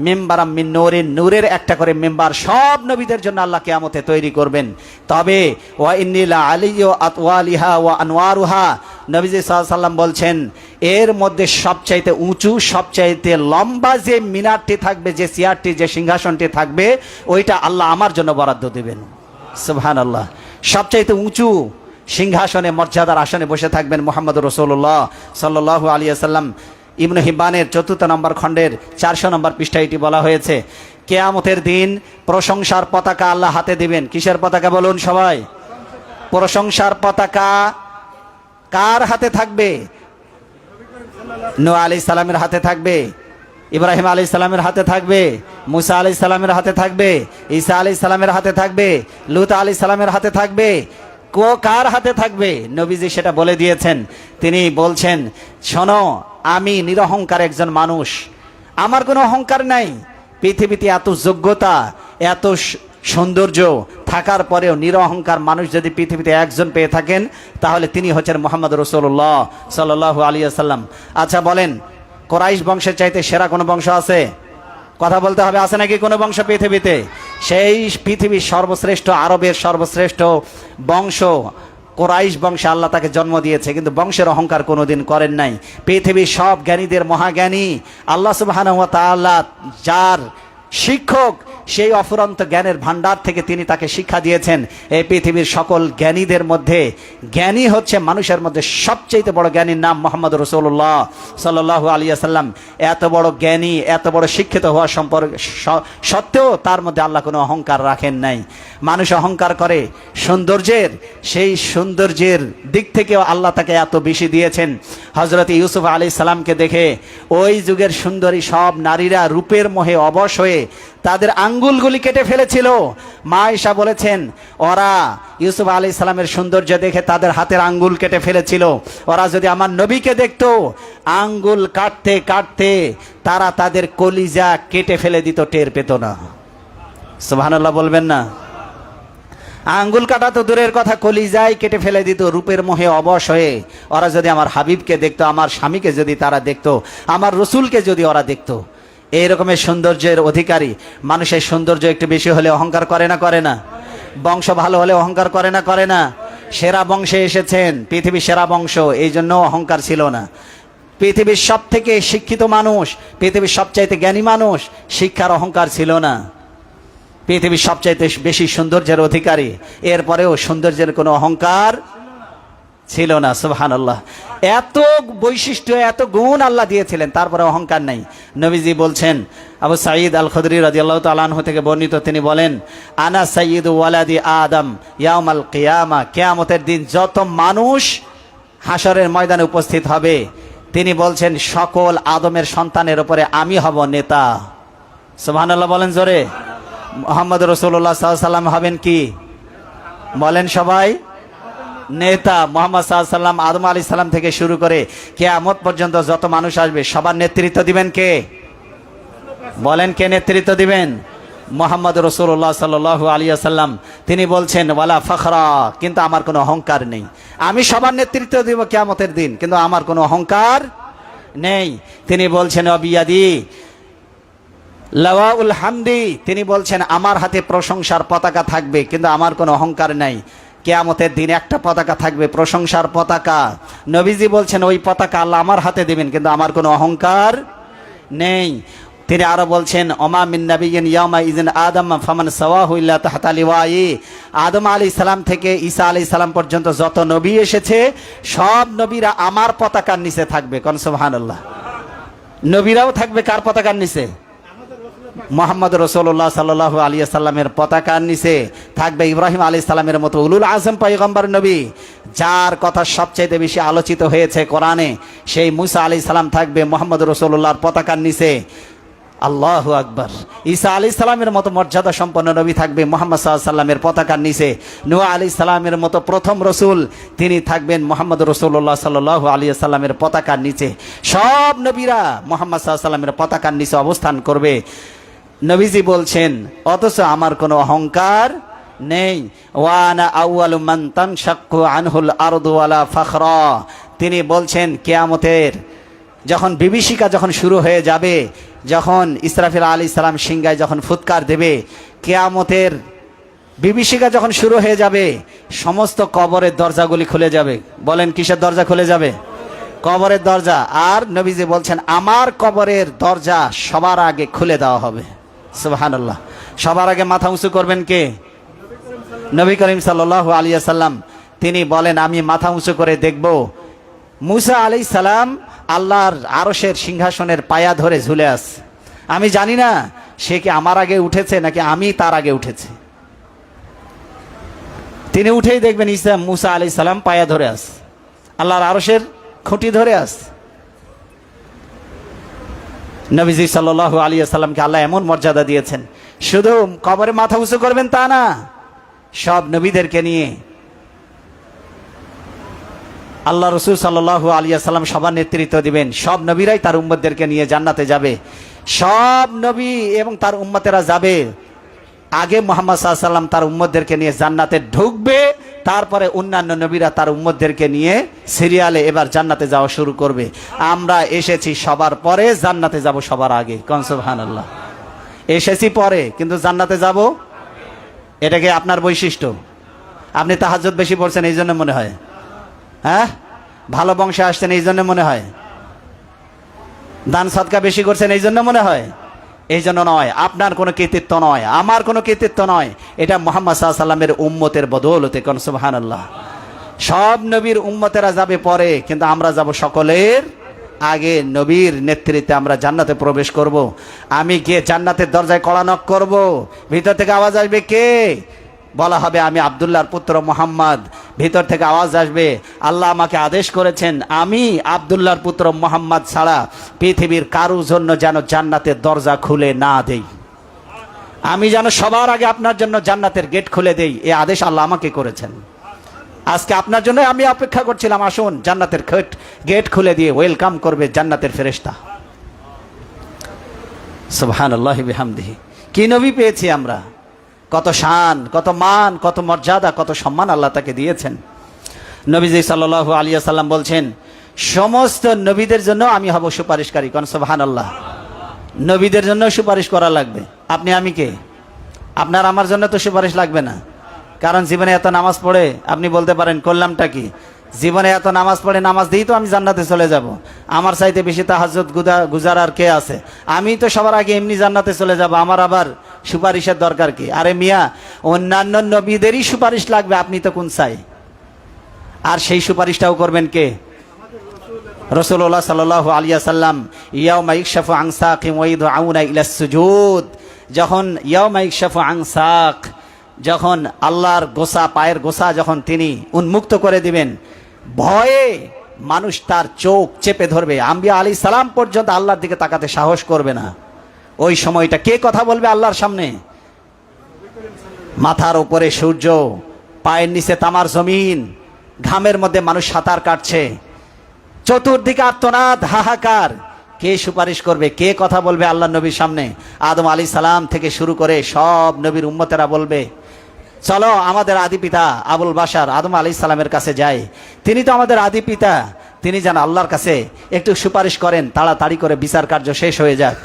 মেম্বারাম মিন নূরিন, নূরের একটা করে মেম্বার সব নবীদের জন্য আল্লাহ কিয়ামতে তৈরি করবেন। তবে ওয়া ইন্নী লা আলিয়্যু আতওয়ালিহা ওয়া আনওয়ারুহা, নবীজি সাল্লাল্লাহু আলাইহি ওয়াসাল্লাম বলছেন, এর মধ্যে সবচাইতে উঁচু, সবচাইতে লম্বা যে মিনারটি থাকবে, যে চেয়ারটি, যে সিংহাসনটি থাকবে, ওইটা আল্লাহ আমার জন্য বরাদ্দ দেবেন। সুবহানাল্লাহ। সবচাইতে উঁচু সিংহাসনে, মর্যাদার আসনে বসে থাকবেন মুহাম্মদুর রাসূলুল্লাহ সাল্লাল্লাহু আলাইহি ওয়াসাল্লাম। ইবনে হিব্বানের 4 নম্বর খণ্ডের 400 নম্বর পৃষ্ঠায় এটি বলা হয়েছে, কিয়ামতের দিন প্রশংসার পতাকা আল্লাহ হাতে দিবেন। কিসের পতাকা বলুন সবাই? প্রশংসার পতাকা কার হাতে থাকবে? নূহ আলাইহিস সালামের হাতে থাকবে, ইব্রাহিম আলাইহিস সালামের হাতে থাকবে, মুসা আলাইহিস সালামের হাতে থাকবে, ঈসা আলাইহিস সালামের হাতে থাকবে, লূত আলাইহিস সালামের হাতে থাকবে। কার হাতে থাকবে? নবীজি সেটা বলে দিয়েছেন। তিনি বলছেন, শোনো, আমি নিরহংকার একজন মানুষ, আমার কোনো অহংকার নাই। পৃথিবীতে এত যোগ্যতা, এত সৌন্দর্য থাকার পরেও নিরহংকার মানুষ যদি পৃথিবীতে একজন পেয়ে থাকেন, তাহলে তিনি হচ্ছেন মুহাম্মদ রাসূলুল্লাহ সাল্লাল্লাহু আলাইহি ওয়াসাল্লাম। আচ্ছা বলেন, কোরাইশ বংশের চাইতে সেরা কোনো বংশ আছে? কথা বলতে হবে, আছে নাকি কোনো বংশ পৃথিবীতে? সেই পৃথিবীর সর্বশ্রেষ্ঠ, আরবের সর্বশ্রেষ্ঠ বংশ কোরাইশ বংশে আল্লাহ তাকে জন্ম দিয়েছে, কিন্তু বংশের অহংকার কোনোদিন করেন নাই। পৃথিবীর সব জ্ঞানীদের মহাজ্ঞানী আল্লাহ সুবহানাহু ওয়া তাআলা যার শিক্ষক, সেই অফুরন্ত জ্ঞানের ভান্ডার থেকে তিনি তাকে শিক্ষা দিয়েছেন। এই পৃথিবীর সকল জ্ঞানীদের মধ্যে জ্ঞানী হচ্ছে, মানুষের মধ্যে সবচেয়ে বড় জ্ঞানীর নাম মুহাম্মদ রাসূলুল্লাহ সাল্লাল্লাহু আলাইহি ওয়াসাল্লাম। এত বড় জ্ঞানী, এত বড় শিক্ষিত হওয়া সত্ত্বেও তার মধ্যে আল্লাহ কোনো অহংকার রাখেন নাই। মানুষ অহংকার করে সৌন্দর্যের, সেই সৌন্দর্যের দিক থেকেও আল্লাহ তাকে এত বেশি দিয়েছেন। হযরত ইউসুফ আলাইহিস সালামকে দেখে ওই যুগের সুন্দরী সব নারীরা রূপের মোহে অবশ হয়ে তাদের আঙ্গুলগুলি কেটে ফেলেছিল। মা আয়েশা বলেছেন, ওরা ইউসুফ আলাইহিস সালামের সৌন্দর্য দেখে তাদের হাতের আঙ্গুল কেটে ফেলেছিল। ওরা যদি আমার নবীকে দেখতো, আঙ্গুল কাটতে কাটতে তারা তাদের কলিজা কেটে ফেলে দিত, টের পেত না। সুবহানাল্লাহ বলবেন না? আঙ্গুল কাটা তো দূরের কথা, কলিজায় কেটে ফেলে দিত রূপের মোহে অবশ হয়ে। ওরা যদি আমার হাবিবকে দেখতো, আমার স্বামীকে যদি তারা দেখতো, আমার রসুলকে যদি ওরা দেখতো, এই রকমের সৌন্দর্যের অধিকারী মানুষের সৌন্দর্য একটু বেশি হলে অহংকার করে না? করে না? বংশ ভালো হলে অহংকার করে না? করে না? সেরা বংশে এসেছেন, পৃথিবীর সেরা বংশ, এই জন্য অহংকার ছিল না। পৃথিবীর সব থেকে শিক্ষিত মানুষ, পৃথিবীর সবচাইতে জ্ঞানী মানুষ, শিক্ষার অহংকার ছিল না। পৃথিবীর সবচাইতে বেশি সৌন্দর্যের অধিকারী, এরপরেও সৌন্দর্যের কোনো অহংকার ছিল না। সুবহানাল্লাহ। এত বৈশিষ্ট্য, এত গুণ আল্লাহ দিয়েছিলেন, তারপরে অহংকার নাই। নবীজি বলছেন, আবু সাঈদ আল খুদরি রাদিয়াল্লাহু তাআলা আনহু থেকে বর্ণিত, তিনি বলেন, আনা সাইয়্যিদু ওয়ালাদি আদম ইয়াউমাল কিয়ামা, কিয়ামতের দিন যত মানুষ হাসরের ময়দানে উপস্থিত হবে, তিনি বলছেন সকল আদমের সন্তানের উপরে আমি হব নেতা। সুবহানাল্লাহ বলেন জোরে। মুহাম্মদ রাসূলুল্লাহ সাল্লাল্লাহু আলাইহি ওয়াসাল্লাম হবেন কি? বলেন সবাই, নেতা। মুহাম্মদ সাল্লাল্লাহু আলাইহি ওয়াসাল্লাম আদম আলাইহিস সালাম থেকে শুরু করে কিয়ামত পর্যন্ত যত মানুষ আসবে সবার নেতৃত্ব দিবেন কে? বলেন, কে নেতৃত্ব দিবেন? মুহাম্মদ রাসূলুল্লাহ সাল্লাল্লাহু আলাইহি ওয়াসাল্লাম। তিনি বলছেন ওয়ালা ফখরা, কিন্তু আমার কোনো অহংকার নেই। আমি সবার নেতৃত্ব দিব কিয়ামতের দিন, কিন্তু আমার কোনো অহংকার নেই। তিনি বলছেন অবিয়াদি লাওয়াউল হামদি, তিনি বলছেন আমার হাতে প্রশংসার পতাকা থাকবে, কিন্তু আমার কোনো অহংকার নাই। কিয়ামতের দিন একটা পতাকা থাকবে, প্রশংসার পতাকা। নবীজি বলছেন ওই পতাকা আল্লাহ আমার হাতে দিবেন, কিন্তু আমার কোনো অহংকার নেই। তিনি আরো বলছেন ওমা মিন নাবিয়্যিন ইয়াউমা ইযিন আদম ফামান সাওয়াহু ইল্লা তাহতা লিওয়াই, আদম আলাইহিস সালাম থেকে ঈসা আলাইহিস সালাম পর্যন্ত যত নবী এসেছে সব নবীরা আমার পতাকার নিচে থাকবে। কোন সুবহানাল্লাহ। নবীরাও থাকবে কার পতাকার নিচে? মুহাম্মদ রাসূলুল্লাহ সাল্লাল্লাহু আলাইহি ওয়াসাল্লামের পতাকার নিচে থাকবে ইব্রাহিম আলাইহিস সালামের মতো উলুল আযম পয়গম্বর নবী, যার কথা সবচেয়ে বেশি আলোচিত হয়েছে কোরআনে। সেই মুসা আলাইহিস সালাম থাকবে মুহাম্মদ রাসূলুল্লাহর পতাকার নিচে। আল্লাহু আকবার। ঈসা আলাইহিস সালামের মতো মর্যাদা সম্পন্ন নবী থাকবে মুহাম্মদ সাল্লাল্লাহু আলাইহি ওয়াসাল্লামের পতাকার নিচে। নূহ আলাইহিস সালামের মতো প্রথম রসুল, তিনি থাকবেন মুহাম্মদ রাসূলুল্লাহ সাল্লাল্লাহু আলাইহি ওয়াসাল্লামের পতাকার নিচে। সব নবীরা মুহাম্মদ সাল্লাল্লাহু আলাইহি ওয়াসাল্লামের পতাকার নিচে অবস্থান করবে। নবীজি বলছেন অথচ আমার কোনো অহংকার নেই। ওয়ানা আউয়ালু মান তানশাক্কু আনহুল আরদু ওয়ালা ফখরা, তিনি বলছেন কিয়ামতের যখন বিভীষিকা যখন শুরু হয়ে যাবে, যখন ইসরাফিল আলাইহিস সালাম সিংহায় যখন ফুৎকার দেবে, কিয়ামতের বিভীষিকা যখন শুরু হয়ে যাবে, সমস্ত কবরের দরজাগুলি খুলে যাবে। বলেন কিসের দরজা খুলে যাবে? কবরের দরজা। আর নবীজি বলছেন আমার কবরের দরজা সবার আগে খুলে দেওয়া হবে। সুবহানাল্লাহ। সবার আগে মাথা উঁচু করবেন কে? নবী করিম সাল্লাল্লাহু আলাইহি ওয়াসাল্লাম। তিনি বলেন আমি মাথা উঁচু করে দেখব মুসা আলাইহিস সালাম আল্লাহর আরশের সিংহাসনের পায়া ধরে ঝুলে আছে। আমি জানি না সে কি আমার আগে উঠেছে নাকি আমি তার আগে উঠেছে। তিনি উঠেই দেখবেন ঈসা মুসা আলাইহিস সালাম পায়া ধরে আছে, আল্লাহর আরশের খুঁটি ধরে আছে। নবীজি সাল্লাল্লাহু আলাইহি ওয়াসাল্লামকে আল্লাহ এমন মর্যাদা দিয়েছেন, শুধু কবরে মাথা উঁচু করবেন তা না, সব নবীদেরকে নিয়ে আল্লাহ রসুল সাল্লাল্লাহু আলাইহি ওয়াসাল্লাম সবার নেতৃত্ব দিবেন। সব নবীরাই তার উম্মতদেরকে নিয়ে জান্নাতে যাবে। সব নবী এবং তার উম্মতেরা যাবে আগে মুহাম্মদ সাল্লাল্লাহু আলাইহি ওয়াসাল্লাম তার উম্মতদেরকে নিয়ে জান্নাতে ঢুকবে, তারপরে অন্যান্য নবীরা তার উম্মতদেরকে নিয়ে সিরিয়ালে এবার জান্নাতে যাওয়া শুরু করবে। আমরা এসেছি সবার পরে, জান্নাতে যাব সবার আগে। কোন সুবহানাল্লাহ। এসেছি পরে কিন্তু জান্নাতে যাব, এটা কি আপনার বৈশিষ্ট্য? আপনি তাহাজ্জুদ বেশি পড়ছেন এই জন্য মনে হয়? হ্যাঁ, ভালো বংশে আসছেন এই জন্য মনে হয়? দান সদকা বেশি করছেন এই জন্য মনে হয়? এই জন্য নয়, আপনার কোনো কৃতিত্ব নয়, আমার কোনো কৃতিত্ব নয়, এটা মুহাম্মদ সাল্লাল্লাহু আলাইহি ওয়াসাল্লামের উম্মতের বদৌলতে। কোন সুবহানাল্লাহ। সব নবীর উম্মতেরা যাবে পরে, কিন্তু আমরা যাব সকলের আগে। নবীর নেতৃত্বে আমরা জান্নাতে প্রবেশ করব। আমি গিয়ে জান্নাতের দরজায় কড়া নক করব, ভিতর থেকে আওয়াজ আসবে কে? বলা হবে আমি আব্দুল্লাহর পুত্র মুহাম্মদ। ভিতর থেকে আওয়াজ আসবে আল্লাহ আমাকে আদেশ করেছেন আমি আব্দুল্লাহর পুত্র মুহাম্মদ ছাড়া পৃথিবীর কারোর জন্য যেন জান্নাতের দরজা খুলে না দেই, আমি যেন সবার আগে আপনার জন্য জান্নাতের গেট খুলে দেই, এই আদেশ আল্লাহ আমাকে করেছেন। আজকে আপনার জন্য আমি অপেক্ষা করছিলাম, আসুন জান্নাতের গেট খুলে দিয়ে ওয়েলকাম করবে জান্নাতের ফেরেশতা। সুবহানাল্লাহি বিহামদিহি। কি নবী পেয়েছি আমরা! কত শান, কত মান, কত মর্যাদা, কত সম্মান আল্লাহ তাকে দিয়েছেন। নবীজি সাল্লাল্লাহু আলাইহি ওয়াসাল্লাম বলছেন সমস্ত নবীদের জন্য আমি হব সুপারিশকারী। কোন সুবহানাল্লাহ। নবীদের জন্য সুপারিশ করা লাগবে। আপনি আমি কে? আপনার আমার জন্য তো সুপারিশ লাগবে না, কারণ জীবনে এত নামাজ পড়ে আপনি বলতে পারেন করলামটা কি? জীবনে এত নামাজ পড়ে, নামাজ দিয়েই তো আমি জান্নাতে চলে যাব। আমার চাইতে বেশি তাহাজ্জুদ গুজার আর কে আছে? আমি তো সবার আগে এমনি জান্নাতে চলে যাব, আমার আবার সুপারিশের দরকার কি? আরে মিয়া, অন্যান্য নবীদেরই সুপারিশ লাগবে, আপনি তো কোন চাই? আর সেই সুপারিশটাও করবেন কে? রাসূলুল্লাহ সাল্লাল্লাহু আলাইহি ওয়াসাল্লাম ইয়াউমা ইকশাফু আন সাকিম ওয়া ইদউনা ইলাস সুজুদ, যখন ইয়াউমা ইকশাফু আন সাক, যখন আল্লাহর গোসা, পায়ের গোসা যখন তিনি উন্মুক্ত করে দিবেন, ভয়ে মানুষ তার চোখ চেপে ধরবে, আম্বিয়া আলাইহিস সালাম পর্যন্ত আল্লাহর দিকে তাকাতে সাহস করবে না। ওই সময়টা কে কথা বলবে আল্লাহর সামনে? মাথার উপরে সূর্য, পায়ের নিচে তামার জমিন, ঘামের মধ্যে মানুষ সাঁতার কাটছে, চতুর্দিকে আর্তনাদ, হাহাকার। কে সুপারিশ করবে, কে কথা বলবে আল্লাহ নবীর সামনে? আদম আলাইহিস সালাম থেকে শুরু করে সব নবীর উম্মতেরা বলবে চলো আমাদের আদি পিতা আবুল বাশার আদম আলাইহিস সালামের কাছে যাই, তিনি তো আমাদের আদি পিতা, তিনি যেন আল্লাহর কাছে একটু সুপারিশ করেন, তাড়াতাড়ি করে বিচার কার্য শেষ হয়ে যাক।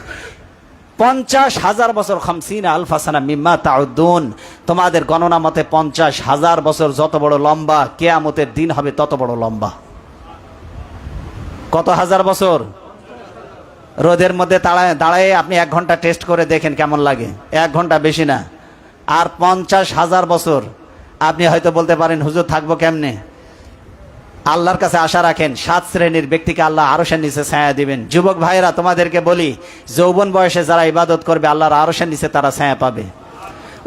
50,000 বছর, 50 আলফা সানা মিম্মা তাউদ্দুন, তোমাদের গণনা মতে 50,000 বছর যত বড় লম্বা, কিয়ামতের দিন হবে তত বড় লম্বা। কত হাজার বছর? রোদের মধ্যে দাঁড়ায় আপনি 1 ঘন্টা টেস্ট করে দেখেন কেমন লাগে। 1 ঘন্টা বেশি না। আর 50,000 বছর। আপনি হয়তো বলতে পারেন হুজুর থাকবো কেমনে? আল্লাহর কাছে আশা রাখেন 7 শ্রেণীর ব্যক্তিকে আল্লাহ আরশের নিচে ছায়া দিবেন। যুবক ভাইয়েরা, তোমাদেরকে বলি, যৌবন বয়সে যারা ইবাদত করবে আল্লাহর আরশের নিচে তারা ছায়া পাবে।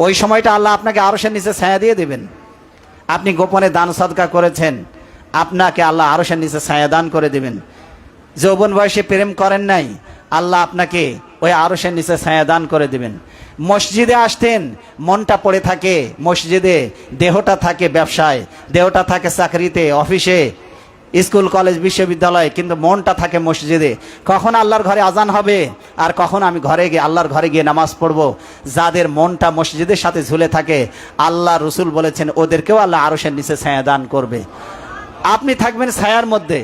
ওই সময়টা আল্লাহ আপনাকে আরশের নিচে ছায়া দিয়ে দিবেন। আপনি গোপনে দান সদকা করেছেন, আপনাকে আল্লাহ আরশের নিচে ছায়া দান করে দিবেন। যৌবন বয়সে প্রেম করেন নাই, আল্লাহ আপনাকে ওই আরশের নিচে ছায়া দান করে দিবেন। মসজিদে আসতেন, মনটা পড়ে থাকে মসজিদে, দেহটা থাকে ব্যবসায়, দেহটা থাকে চাকরিতে, অফিসে, স্কুল কলেজ বিশ্ববিদ্যালয়ে, কিন্তু মনটা থাকে মসজিদে। কখন আল্লাহর ঘরে আজান হবে আর কখন আমি ঘরে গিয়ে আল্লাহর ঘরে গিয়ে নামাজ পড়ব। যাদের মনটা মসজিদের সাথে ঝুলে থাকে, আল্লাহ রসুল বলেছেন ওদেরকেও আল্লাহ আরশের নিচে ছায়া দান করবে। আপনি থাকবেন ছায়ার মধ্যে,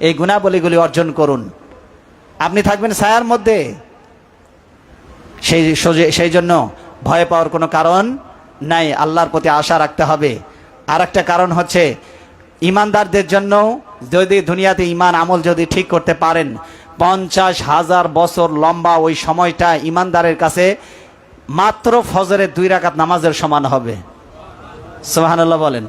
এই গুণাবলীগুলি অর্জন করুন। আপনি থাকবেন ছায়ার মধ্যে, সেই জন্য ভয় পাওয়ার কোনো কারণ নাই, আল্লাহর প্রতি আশা রাখতে হবে। আর একটা কারণ হচ্ছে ইমানদারদের জন্য, যদি দুনিয়াতে ইমান আমল যদি ঠিক করতে পারেন, 50,000 বছর লম্বা ওই সময়টা ইমানদারের কাছে মাত্র ফজরের 2 রাকাত নামাজের সমান হবে। সুবহানাল্লাহ বলেন।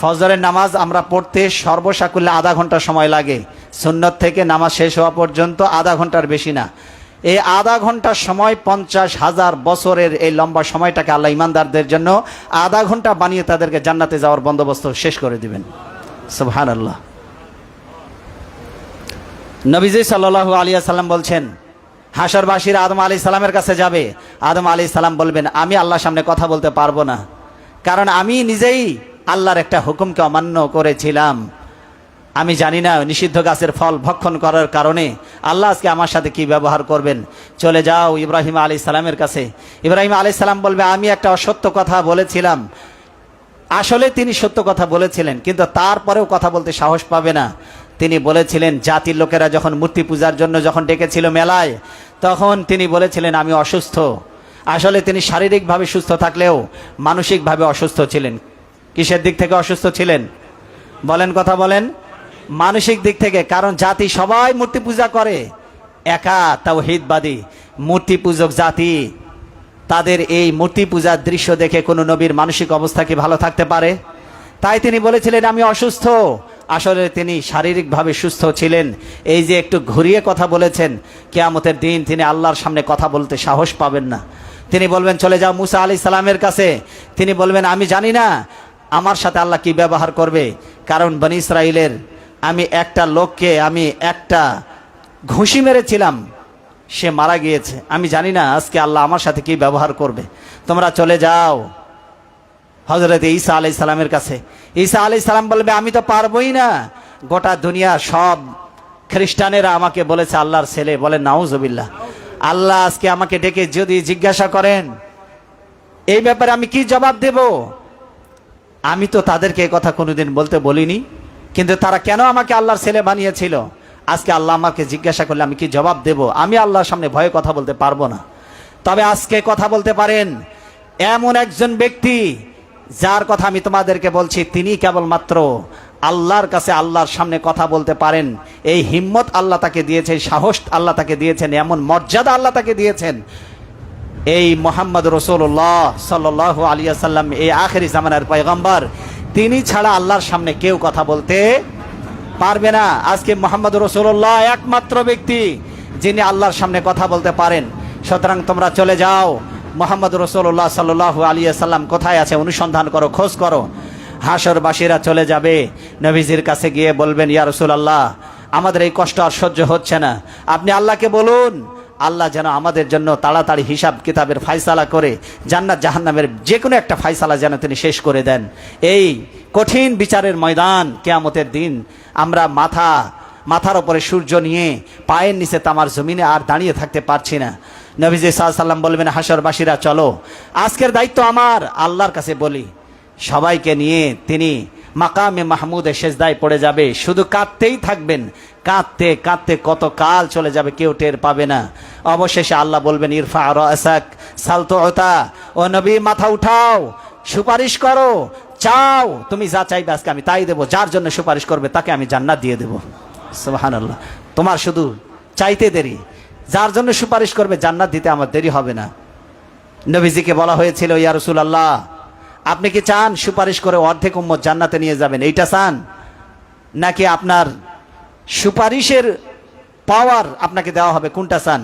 ফজরের নামাজ আমরা পড়তে সর্বসাকুল্যে আধা ঘন্টা সময় লাগে, সুন্নত থেকে নামাজ শেষ হওয়া পর্যন্ত আধা ঘন্টার বেশি না। এই আধা ঘন্টার সময় 50,000 বছরের এই লম্বা সময়টাকে আল্লাহ ইমানদারদের জন্য আধা ঘন্টা বানিয়ে তাদেরকে জান্নাতে যাওয়ার বন্দোবস্ত শেষ করে দিবেন। সুবহানাল্লাহ। নবীজি সাল্লাল্লাহু আলাইহি ওয়াসাল্লাম বলছেন হাসরবাসীরা আদম আলাইহিস সালামের কাছে যাবে, আদম আলাইহিস সালাম বলবেন আমি আল্লাহর সামনে কথা বলতে পারবো না, কারণ আমি নিজেই আল্লাহর একটা হুকুমকে অমান্য করেছিলাম। আমি জানি না নিষিদ্ধ গাছের ফল ভক্ষণ করার কারণে আল্লাহ আজকে আমার সাথে কি ব্যবহার করবেন। চলে যাও ইব্রাহিম আলাইহিস সালামের কাছে। ইব্রাহিম আলাইহিস সালাম বলবে, আমি একটা অসত্য কথা বলেছিলাম। আসলে তিনি সত্য কথা বলেছিলেন, কিন্তু তারপরেও কথা বলতে সাহস পাবে না। তিনি বলেছিলেন, জাতির লোকেরা যখন মূর্তি পূজার জন্য যখন ডেকেছিল মেলায়, তখন তিনি বলেছিলেন আমি অসুস্থ। আসলে তিনি শারীরিকভাবে সুস্থ থাকলেও মানসিকভাবে অসুস্থ ছিলেন। কিসের দিক থেকে অসুস্থ ছিলেন বলেন, কথা বলেন? মানসিক দিক থেকে। কারণ জাতি সবাই মূর্তি পূজা করে, একা তাওহীদবাদী মূর্তি পূজক জাতি, তাদের এই মূর্তি পূজার দৃশ্য দেখে কোনো নবীর মানসিক অবস্থা কি ভালো থাকতে পারে? তাই তিনি বলেছিলেন আমি অসুস্থ। আসলে তিনি শারীরিকভাবে সুস্থ ছিলেন। এই যে একটু ঘুরিয়ে কথা বলেছেন, কিয়ামতের দিন তিনি আল্লাহর সামনে কথা বলতে সাহস পাবেন না। তিনি বলবেন চলে যাও মুসা আলাইহিস সালামের কাছে। তিনি বলবেন আমি জানি না আমার সাথে আল্লাহ কি ব্যবহার করবে, কারণ বনী ইসরাইলের আমি একটা লোককে আমি একটা ঘুষি মেরেছিলাম, সে মারা গিয়েছে। আমি জানি না আজকে আল্লাহ আমার সাথে কি ব্যবহার করবে। তোমরা চলে যাও হযরত ঈসা আলাইহিস সালামের কাছে। ঈসা আলাইহিস সালাম বলবে আমি তো পারবোই না। গোটা দুনিয়া সব খ্রিস্টানেরা আমাকে বলেছে আল্লাহর ছেলে। বলে নাউজুবিল্লাহ। আল্লাহ আজকে আমাকে ডেকে যদি জিজ্ঞাসা করেন এই ব্যাপারে আমি কি জবাব দেব? আমি তো তাদেরকে এই কথা কোনোদিন বলতে বলিনি, কিন্তু তারা কেন আমাকে আল্লাহর ছেলে বানিয়েছিল? আজকে আল্লাহ আমাকে জিজ্ঞাসা করলে আমি কি জবাব দেব? আমি আল্লাহর সামনে ভয়ে কথা বলতে পারবো না। তবে আজকে কথা বলতে পারেন এমন একজন ব্যক্তি, যার কথা আমি তোমাদেরকে বলছি, তিনি কেবলমাত্র আল্লাহর কাছে আল্লাহর সামনে কথা বলতে পারেন। এই হিম্মত আল্লাহ তাকে দিয়েছেন, সাহস আল্লাহ তাকে দিয়েছেন, এমন মর্যাদা আল্লাহ তাকে দিয়েছেন। এই মুহাম্মদ রাসূলুল্লাহ সাল্লাল্লাহু আলাইহি ওয়াসাল্লাম, এই আখেরি জামানার পয়গম্বর, তিনি ছাড়া আল্লাহর সামনে কেউ কথা বলতে পারবে না। আজকে মুহাম্মদ রাসূলুল্লাহ একমাত্র ব্যক্তি যিনি আল্লাহর সামনে কথা বলতে পারেন। সুতরাং তোমরা চলে যাও, মুহাম্মদ রাসূলুল্লাহ সাল্লাল্লাহু আলাইহি ওয়াসাল্লাম কোথায় আছে অনুসন্ধান করো, খোঁজ করো। হাসরবাসীরা চলে যাবে, নবীজির কাছে গিয়ে বলবেন ইয়া রাসূলুল্লাহ আমাদের এই কষ্ট আর সহ্য হচ্ছে না, আপনি আল্লাহকে বলুন আল্লাহ যেন আমাদের জন্য তাড়াতাড়ি হিসাব কিতাবের ফায়সালা করে জান্নাত জাহান্নামের যে কোনো একটা ফায়সালা যেন তিনি শেষ করে দেন। এই কঠিন বিচারের ময়দান কিয়ামতের দিন আমরা মাথার উপরে সূর্য নিয়ে পায়ের নিচে তামার জমিনে আর দাঁড়িয়ে থাকতে পারছি না। নবীজি সাল্লাল্লাহু আলাইহি ওয়াসাল্লাম বলবেন হাসরবাসীরা চলো, আজকের দায়িত্ব আমার। আল্লাহর কাছে বলি সবাইকে নিয়ে তিনি মাকামে মাহমুদে সেজদায় পড়ে যাবে, শুধু কাঁদতেই থাকবেন। কাঁদতে কাঁদতে কত কাল চলে যাবে কেউ টের পাবে না। অবশেষে আল্লাহ বলবেন ইরফা রাসাক সাল তুতা, ও নবী মাথা উঠাও, সুপারিশ করো, চাও, তুমি যা চাইবে আজকে আমি তাই দেবো। যার জন্য সুপারিশ করবে তাকে আমি জান্নাত দিয়ে দেবো। সুবহানাল্লাহ। তোমার শুধু চাইতে দেরি, যার জন্য সুপারিশ করবে জান্নাত দিতে আমার দেরি হবে না। নবীজিকে বলা হয়েছিল ইয়া রাসূলুল্লাহ আপনি কি চান সুপারিশ করে অর্ধেক উম্মত জান্নাতে নিয়ে যাবেন, এইটা চান, নাকি আপনার সুপারিশের পাওয়ার আপনাকে দেওয়া হবে, কোনটা চান?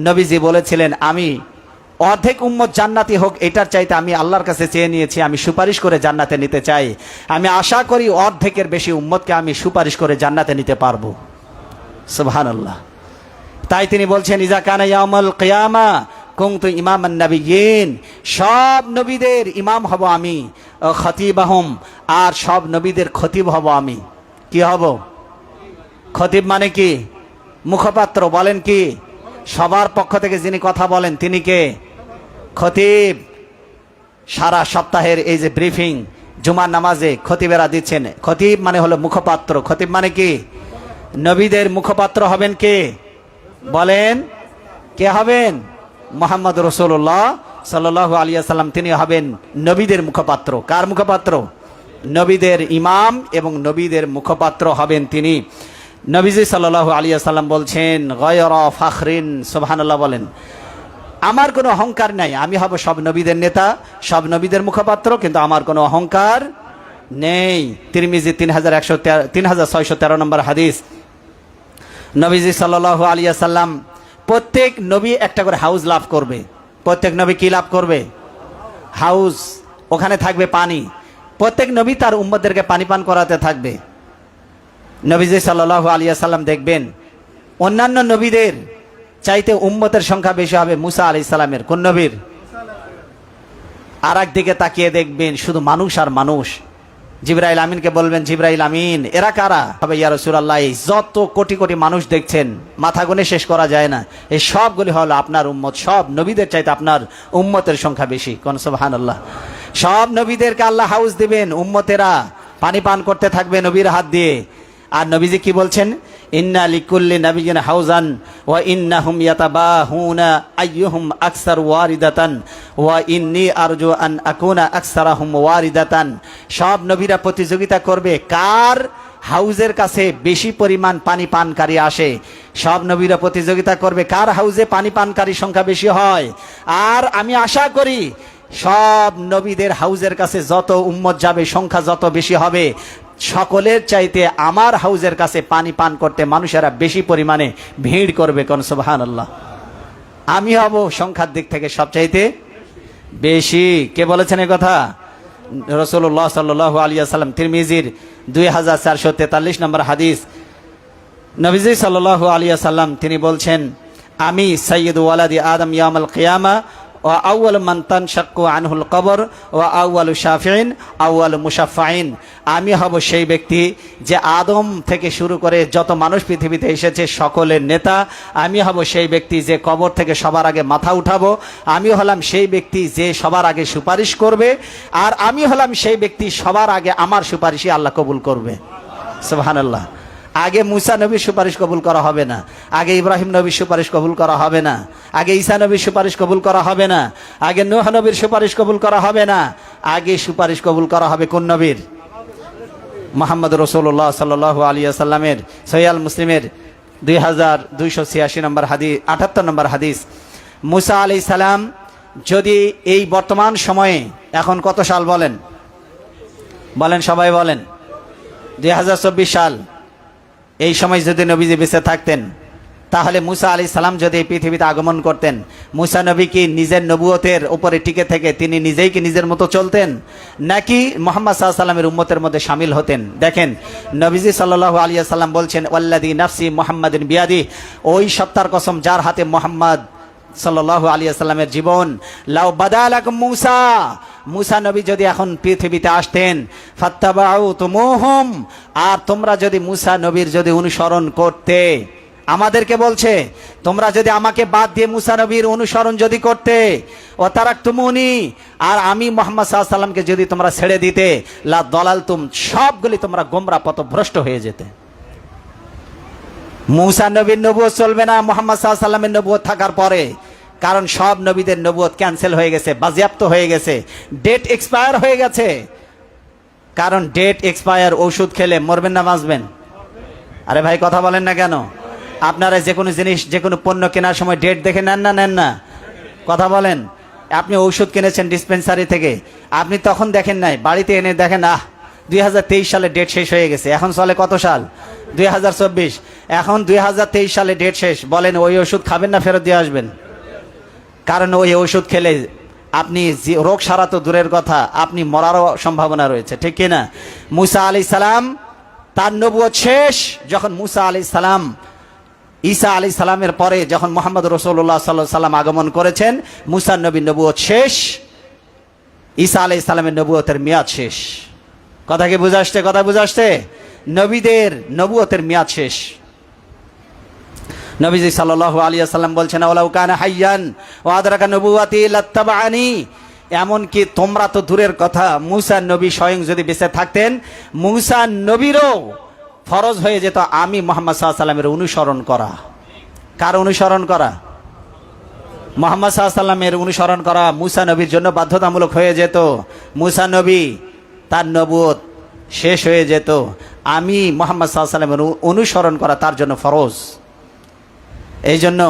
নবীজি বলেছিলেন আমি অর্ধেক উম্মত জান্নাতি হোক এটার চাইতে আমি আল্লাহর কাছে চেয়ে নিয়েছি, আমি সুপারিশ করে জান্নাতে নিতে চাই। আমি আশা করি অর্ধেকের বেশি উম্মতকে আমি সুপারিশ করে জান্নাতে নিতে পারবো। সুবহানাল্লাহ। তাই তিনি বলছেন ইজা কানা ইয়াউমুল কিয়ামা কুনতু ইমামান নাবিয়্যিন, সব নবীদের ইমাম হব আমি, খতিবাহুম, আর সব নবীদের খতিব হব আমি। কি হব? খতিব মানে কি? মুখপাত্র। বলেন কি? সবার পক্ষ থেকে যিনি কথা বলেন তিনি কে? খতিব। সারা সপ্তাহের এই যে ব্রিফিং জুমার নামাজে খতিবেরা দিচ্ছেন, খতিব মানে হলো মুখপাত্র। খতিব মানে কি? নবীদের মুখপাত্র হবেন কে? বলেন কে হবেন? মুহাম্মদ রাসূলুল্লাহ সাল্লাল্লাহু আলাইহি ওয়াসাল্লাম, তিনি হবেন নবীদের মুখপাত্র। কার মুখপাত্র? নবীদের ইমাম এবং নবীদের মুখপাত্র হবেন তিনি। নবীজি সাল্লাল্লাহু আলাইহি ওয়াসাল্লাম বলছেন গায়রা ফাখরিন, সুবহানাল্লাহ বলেন, আমার কোনো অহংকার নাই, আমি হব সব নবীদের নেতা, সব নবীদের মুখপাত্র, কিন্তু আমার কোনো অহংকার নেই। তিরমিজি 3613 নম্বর হাদিস। নবীজি সাল্লাল্লাহু আলাইহি ওয়াসাল্লাম প্রত্যেক নবী একটা করে হাউস লাভ করবে। প্রত্যেক নবী কি লাভ করবে? হাউস। ওখানে থাকবে পানি। প্রত্যেক নবী তার উম্মতদেরকে পানি পান করাতে থাকবে। নবীজি সাল্লাল্লাহু আলাইহি ওয়াসাল্লাম দেখবেন অন্যান্য নবীদের চাইতে উম্মতের সংখ্যা বেশি হবে মুসা আলাইহিস সালামের। কোন নবীর? আর একদিকে তাকিয়ে দেখবেন শুধু মানুষ আর মানুষ। জিবরাইল আমিনকে বলবেন, জিবরাইল আমিন এরা কারা? হবে ইয়া রাসূলুল্লাহ, এই যত কোটি কোটি মানুষ দেখছেন মাথা গুনে শেষ করা যায় না, এই সবগুলি হলো আপনার উম্মত। সব নবীদের চাইতে আপনার উম্মতের সংখ্যা বেশি। কোন সুবহানাল্লাহ। সব নবীদেরকে আল্লাহ হাউস দিবেন, উম্মতেরা পানি পান করতে থাকবে নবীর হাত দিয়ে। আর নবীজি কি বলছেন? ইন্না লিকুল্লি নাবিয়্যিন হাউজান ওয়া ইন্নাহুম ইয়াতাবাহুনা আইয়ুহুম আকসার ওয়ারিদাতান ওয়া ইন্নী আরজু আন আকুনা আকসারাহুম ওয়ারিদাতান। সব নবীরা প্রতিযোগিতা করবে কার হাউজের কাছে বেশি পরিমাণ পানি পানকারী আসে। সব নবীরা প্রতিযোগিতা করবে কার হাউজে পানি পানকারী সংখ্যা বেশি হয়। আর আমি আশা করি সব নবীদের হাউজের কাছে যত উম্মত যাবে, সংখ্যা যত বেশি হবে, সকলের চাইতে আমার হাউজের কাছে পানি পান করতে মানুষেরা বেশি পরিমাণে ভিড় করবে। কোন সুবহানাল্লাহ। আমি হব সংখ্যার দিক থেকে সবচাইতে বেশি। কে বলেছেন এই কথা? রাসূলুল্লাহ সাল্লাল্লাহু আলাইহি ওয়াসাল্লাম। তিরমিজির 2443 নম্বর হাদিস, নবীজি সাল্লাল্লাহু আলাইহি ওয়াসাল্লাম তিনি বলছেন, আমি সাইয়্যিদু ওয়ালাদি আদম ইয়াউমাল কিয়ামা ওয়া আউয়ালু মান তানশাক্কু আনহুল কবর ওয়া আউয়ালু শাফিঈন আউয়ালু মুশাফফাঈন। আমি হব সেই ব্যক্তি যে আদম থেকে শুরু করে যত মানুষ পৃথিবীতে এসেছে সকলের নেতা। আমি হব সেই ব্যক্তি যে কবর থেকে সবার আগে মাথা উঠাবো। আমি হলাম সেই ব্যক্তি যে সবার আগে সুপারিশ করবে। আর আমি হলাম সেই ব্যক্তি সবার আগে আমার সুপারিশই আল্লাহ কবুল করবে। সুবহানাল্লাহ। আগে মুসা নবীর সুপারিশ কবুল করা হবে না, আগে ইব্রাহিম নবীর সুপারিশ কবুল করা হবে না, আগে ঈসা নবীর সুপারিশ কবুল করা হবে না, আগে নূহ নবীর সুপারিশ কবুল করা হবে না। আগে সুপারিশ কবুল করা হবে কোন নবীর? মুহাম্মদ রাসূলুল্লাহ সাল্লাল্লাহু আলাইহি ওয়াসাল্লামের। সহিহ মুসলিমের 2286 নম্বর হাদিস, 78 নম্বর হাদিস। মুসা আলাইহিস সালাম যদি এই বর্তমান সময়ে, এখন কত সাল বলেন? বলেন সবাই বলেন। 2024 সাল। এই সময় যদি নবীজি বেঁচে থাকতেন, তাহলে মুসা আলাইহিস সালাম যদি এই পৃথিবীতে আগমন করতেন, মুসা নবী কি নিজের নবুয়তের উপরে টিকে থেকে তিনি নিজেই কি নিজের মতো চলতেন, নাকি মুহাম্মদ সাল্লাল্লাহু আলাইহি ওয়াসাল্লামের উম্মতের মধ্যে শামিল হতেন? দেখেন নবীজি সাল্লাল্লাহু আলাইহি ওয়াসাল্লাম বলছেন, ওয়াল্লাযী নাফসি মুহাম্মাদিন বিয়াদি, ওই সত্তার কসম যার হাতে মুহাম্মদ সাল্লাল্লাহু আলাইহি ওয়াসাল্লামের জীবন, লাউ বাদালাকুম মুসা, মুসা নবী যদি এখন পৃথিবীতে আসতেন, ফাত্তাবাউতুমুহুম, আর তোমরা যদি মুসা নবীর যদি অনুসরণ করতে, আমাদেরকে বলছে তোমরা যদি আমাকে বাদ দিয়ে মুসা নবীর অনুসরণ যদি করতে, ও তারাকতুমুনি, আর আমি মুহাম্মদ সাল্লাল্লাহু আলাইহি ওয়াসাল্লামকে যদি তোমরা ছেড়ে দিতে, লা দালালতুম, সবগুলি তোমরা গোমরাহ পথভ্রষ্ট হয়ে যেতে। মুসা নবীর নবুয়ত চলবে না মুহাম্মদ সাল্লাল্লাহু আলাইহি ওয়াসাল্লামের নবুয়ত থাকার পরে, কারণ সব নবীদের নবুয়ত ক্যান্সেল হয়ে গেছে, বাজেয়াপ্ত হয়ে গেছে, ডেট এক্সপায়ার হয়ে গেছে। কারণ ডেট এক্সপায়ার, ওষুধ খেলে মরবেন না বাঁচবেন? আরে ভাই কথা বলেন না কেন? আপনারা যে কোনো জিনিস, যে কোনো পণ্য কেনার সময় ডেট দেখে নেন না নেন না? কথা বলেন। আপনি ঔষধ কিনেছেন ডিসপেন্সারি থেকে, আপনি তখন দেখেন নাই, বাড়িতে এনে দেখেন 2023 সালে ডেট শেষ হয়ে গেছে। এখন চলে কত সাল? 2024। এখন 2023 সালে ডেট শেষ। বলেন ওই ওষুধ খাবেন না ফেরত দিয়ে আসবেন? কারণ ওই ওষুধ খেলে আপনি রোগ সারা তো দূরের কথা, আপনি মরারও সম্ভাবনা রয়েছে, ঠিক কিনা? মুসা আলাইহিস সালাম তার নবুয়ত শেষ যখন মুসা আলাইহিস সালাম ঈসা আলাইহিস সালামের পরে যখন মুহাম্মদ রাসূলুল্লাহ সাল্লাল্লাহু আলাইহি ওয়াসাল্লাম আগমন করেছেন, মুসা নবীর নবুয়ত শেষ, ঈসা আলাইহিস সালামের নবুয়তের মেয়াদ শেষ। কথা কি বুঝে আসছে? কথা বুঝে আসছে? নবীদের নবুয়তের মেয়াদ শেষ। নবীজি সাল্লাল্লাহু আলাইহি ওয়াসাল্লাম বলছেন, ওয়ালাউ কানা হাইয়ান ওয়া আদরাকা নবুওয়াতি লাত্তাবাআনি, এমনকি তোমরা তো দূরের কথা, মুসা নবী স্বয়ং যদি বেঁচে থাকতেন, মুসা নবীরও ফরজ হয়ে যেত আমি মুহাম্মদ সাল্লাল্লাহু আলাইহি ওয়াসাল্লামের অনুসরণ করা। কার অনুসরণ করা? মুহাম্মদ সাল্লাল্লাহু আলাইহি ওয়াসাল্লামের অনুসরণ করা মুসা নবীর জন্য বাধ্যতামূলক হয়ে যেত। মুসা নবী তার নবুয়ত শেষ হয়ে যেত, আমি মুহাম্মদ সাল্লাল্লাহু আলাইহি ওয়াসাল্লামের অনুসরণ করা তার জন্য ফরজ। এই জন্য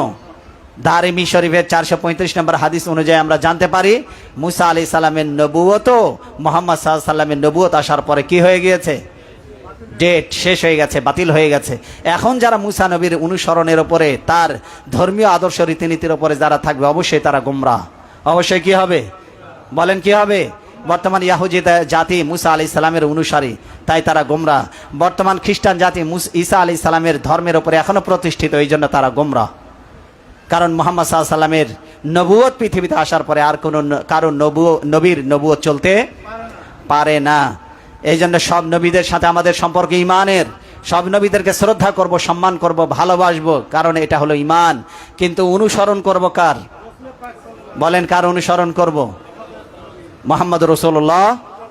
দারিমি শরীফের 435 নম্বর হাদিস অনুযায়ী আমরা জানতে পারি মুসা আলাইহিস সালামের নবুয়ত মুহাম্মদ সাল্লাল্লাহু আলাইহি ওয়াসাল্লামের নবুয়ত আসার পরে কি হয়ে গিয়েছে? ডেট শেষ হয়ে গেছে, বাতিল হয়ে গেছে। এখন যারা মুসা নবীর অনুসরণের উপরে, তার ধর্মীয় আদর্শ রীতিনীতির উপরে যারা থাকবে, অবশ্যই তারা গোমরাহ। অবশ্যই কি হবে? বলেন কি হবে? বর্তমান ইয়াহুদি জাতি মুসা আলাইহিস সালামের অনুসারী, তাই তারা গোমরাহ। বর্তমান খ্রিস্টান জাতি ঈসা আলাইহিস সালামের ধর্মের উপরে এখনো প্রতিষ্ঠিত, এই জন্য তারা গোমরাহ। কারণ মুহাম্মদ সাল্লাল্লাহু আলাইহি সাল্লামের নবুয়ত পৃথিবীতে আসার পরে আর কোনো কারো নবীর নবুয়ত চলতে পারে না। এই জন্য সব নবীদের সাথে আমাদের সম্পর্ক ইমানের। সব নবীদেরকে শ্রদ্ধা করব, সম্মান করব, ভালোবাসবো, কারণ এটা হলো ইমান। কিন্তু অনুসরণ করব কার? বলেন, কার অনুসরণ করব? মুহাম্মদ রাসূলুল্লাহ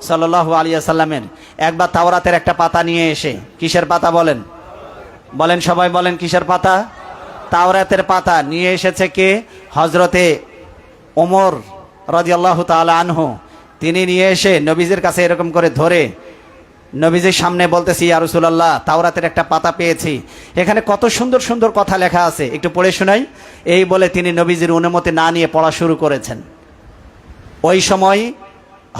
সাল্লাল্লাহু আলাইহি ওয়াসাল্লামের। একবার তাওরাতের একটা পাতা নিয়ে এসে, কিসের পাতা বলেন? বলেন সবাই, বলেন কিসের পাতা? তাওরাতের পাতা নিয়ে এসেছে কে? হযরতে ওমর রাদিয়াল্লাহু তাআলা আনহু। তিনি নিয়ে এসে নবীজির কাছে এরকম করে ধরে নবীজির সামনে বলতেছি, ইয়া রাসূলুল্লাহ, তাওরাতের একটা পাতা পেয়েছি, এখানে কত সুন্দর সুন্দর কথা লেখা আছে, একটু পড়ে শোনাই। এই বলে তিনি নবীজির অনুমতি না নিয়ে পড়া শুরু করেছেন। ওই সময়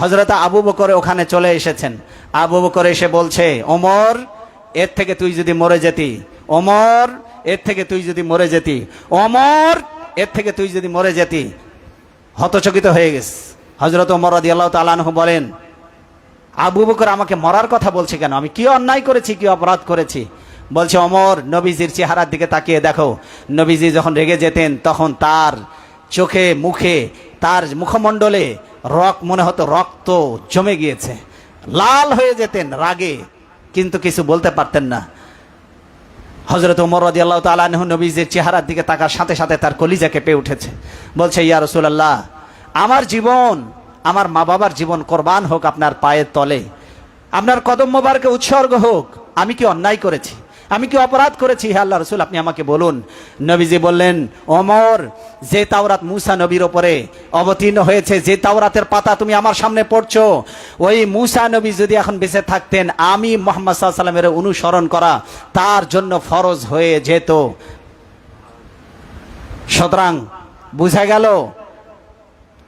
হযরত আবু বকর ওখানে চলে এসেছেন। আবু বকর এসে বলছে, ওমর, এর থেকে তুই যদি মরে যেতি, ওমর, এর থেকে তুই যদি মরে যেতি, ওমর, এর থেকে তুই যদি মরে যেতি। হতচকিত হয়ে গেছে। হযরত ওমর রাদিয়াল্লাহু তাআলা আনহু বলেন, আবু বকর আমাকে মরার কথা বলছে কেন? আমি কি অন্যায় করেছি, কি অপরাধ করেছি? বলছে, ওমর, নবীজির চেহারার দিকে তাকিয়ে দেখো। নবীজি যখন রেগে যেতেন তখন তার চোখে, মুখে, তার মুখমণ্ডলে মনে হতো রক্ত জমে গিয়েছে, লাল হয়ে যেতেন রাগে, কিন্তু কিছু বলতে পারতেন না। হযরত ওমর রাদিয়াল্লাহু তাআলা আনহু নবীজির চেহারার দিকে তাকার সাথে সাথে তার কলিজা কেঁপে উঠেছে। বলছে, ইয়া রাসূলুল্লাহ, আমার জীবন, আমার মা বাবার জীবন কোরবান হোক আপনার পায়ের তলে, আপনার কদম মোবারকে উৎসর্গ হোক। আমি কি অন্যায় করেছি? আমি কি অপরাধ করেছি? হে আল্লাহ রাসূল, আপনি আমাকে বলুন। নবীজি বললেন, ওমর, যে তাওরাত মুসা নবীর ওপরে অবতীর্ণ হয়েছে, যে তাওরাতের পাতা তুমি আমার সামনে পড়ছো, ওই মুসা নবী যদি এখন বেঁচে থাকতেন, আমি মুহাম্মদ সাল্লাল্লাহু আলাইহি ওয়াসাল্লামের অনুসরণ করা তার জন্য ফরজ হয়ে যেত। সুতরাং বুঝা গেল,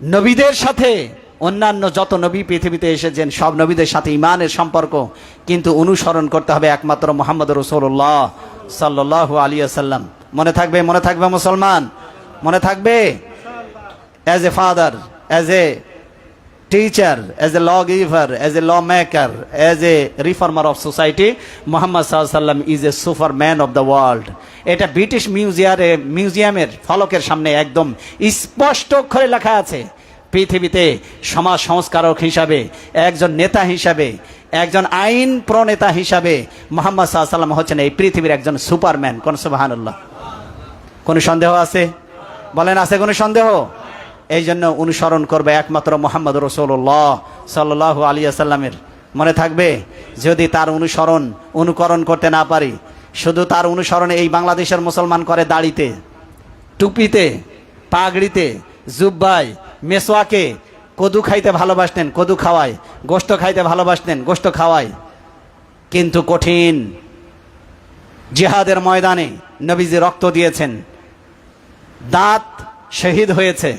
নবীদের সাথে অন্যান্য যত নবী পৃথিবীতে এসেছেন সব নবীদের সাথে ইমানের সম্পর্ক, কিন্তু অনুসরণ করতে হবে একমাত্র মুহাম্মদ রাসূলুল্লাহ সাল্লাল্লাহু আলাইহি ওয়াসাল্লাম। মনে থাকবে, মনে থাকবে মুসলমান, মনে থাকবে। As a father, as a teacher, as a law giver, as a law maker, as a reformer of society, Muhammad সাল্লাল্লাহু আলাইহি ওয়াসাল্লাম is a superman of the world. এটা ব্রিটিশ মিউজিয়ামের ফলকের সামনে একদম স্পষ্ট অক্ষরে লেখা আছে। পৃথিবীতে সমাজ সংস্কারক হিসাবে, একজন নেতা হিসাবে, একজন আইন প্রণেতা হিসাবে মুহাম্মদ সাল্লাল্লাহু আলাইহি ওয়াসাল্লাম হচ্ছেন এই পৃথিবীর একজন সুপারম্যান। কোন সুবহানাল্লাহ? কোনো সন্দেহ আছে? বলেন, আছে কোনো সন্দেহ? এই জন্য অনুসরণ করবে একমাত্র মুহাম্মদ রাসূলুল্লাহ সাল্লাল্লাহু আলাইহি ওয়াসাল্লামের। মনে থাকবে, যদি তার অনুকরণ করতে না পারি, শুধু তার অনুসরণ এই বাংলাদেশের মুসলমান করে দাড়িতে, টুপিতে, পাগড়িতে, জুব্বায়, মেসওয়াকে। কদু খাইতে ভালোবাসতেন, কদু খাওয়ায়। গোশত খাইতে ভালোবাসতেন, গোশত খাওয়ায়। কিন্তু কঠিন জিহাদের ময়দানে নবীজি রক্ত দিয়েছেন, দাঁত শহীদ হয়েছে,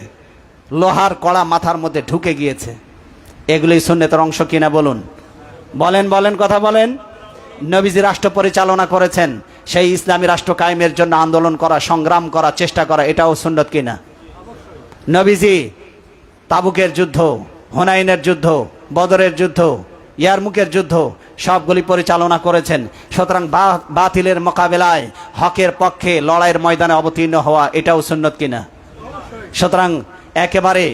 লোহার কড়া মাথার মধ্যে ঢুকে গিয়েছে। এগুলোই সুন্নতের অংশ কিনা বলুন? বলেন, বলেন, কথা বলেন। নবীজি রাষ্ট্র পরিচালনা করেছেন, সেই ইসলামী রাষ্ট্র কায়েমের জন্য আন্দোলন করা, সংগ্রাম করা, চেষ্টা করা, এটাও সুন্নত কিনা? নবীজি তাবুকের যুদ্ধ, হুনাইনের যুদ্ধ, বদরের যুদ্ধ, ইয়ারমুকের যুদ্ধ সবগুলি পরিচালনা করেছেন। সুতরাং বাতিলের মোকাবেলায় হকের পক্ষে লড়াইয়ের ময়দানে অবতীর্ণ হওয়া, এটাও সুন্নত কিনা? সুতরাং একেবারে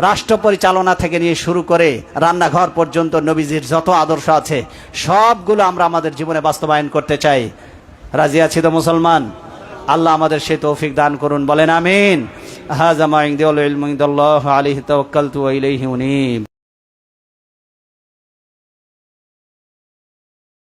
রাষ্ট্র পরিচালনা থেকে নিয়ে শুরু করে রান্নাঘর পর্যন্ত নবীজির যত আদর্শ আছে সবগুলো আমরা আমাদের জীবনে বাস্তবায়ন করতে চাই। রাজি আছি তো মুসলমান? আল্লাহ আমাদের সে তৌফিক দান করুন, বলেন আমিন। হাযা মা ইনদাল্লাহি আলাইহি তাওয়াক্কালতু ওয়া ইলাইহি উনীব।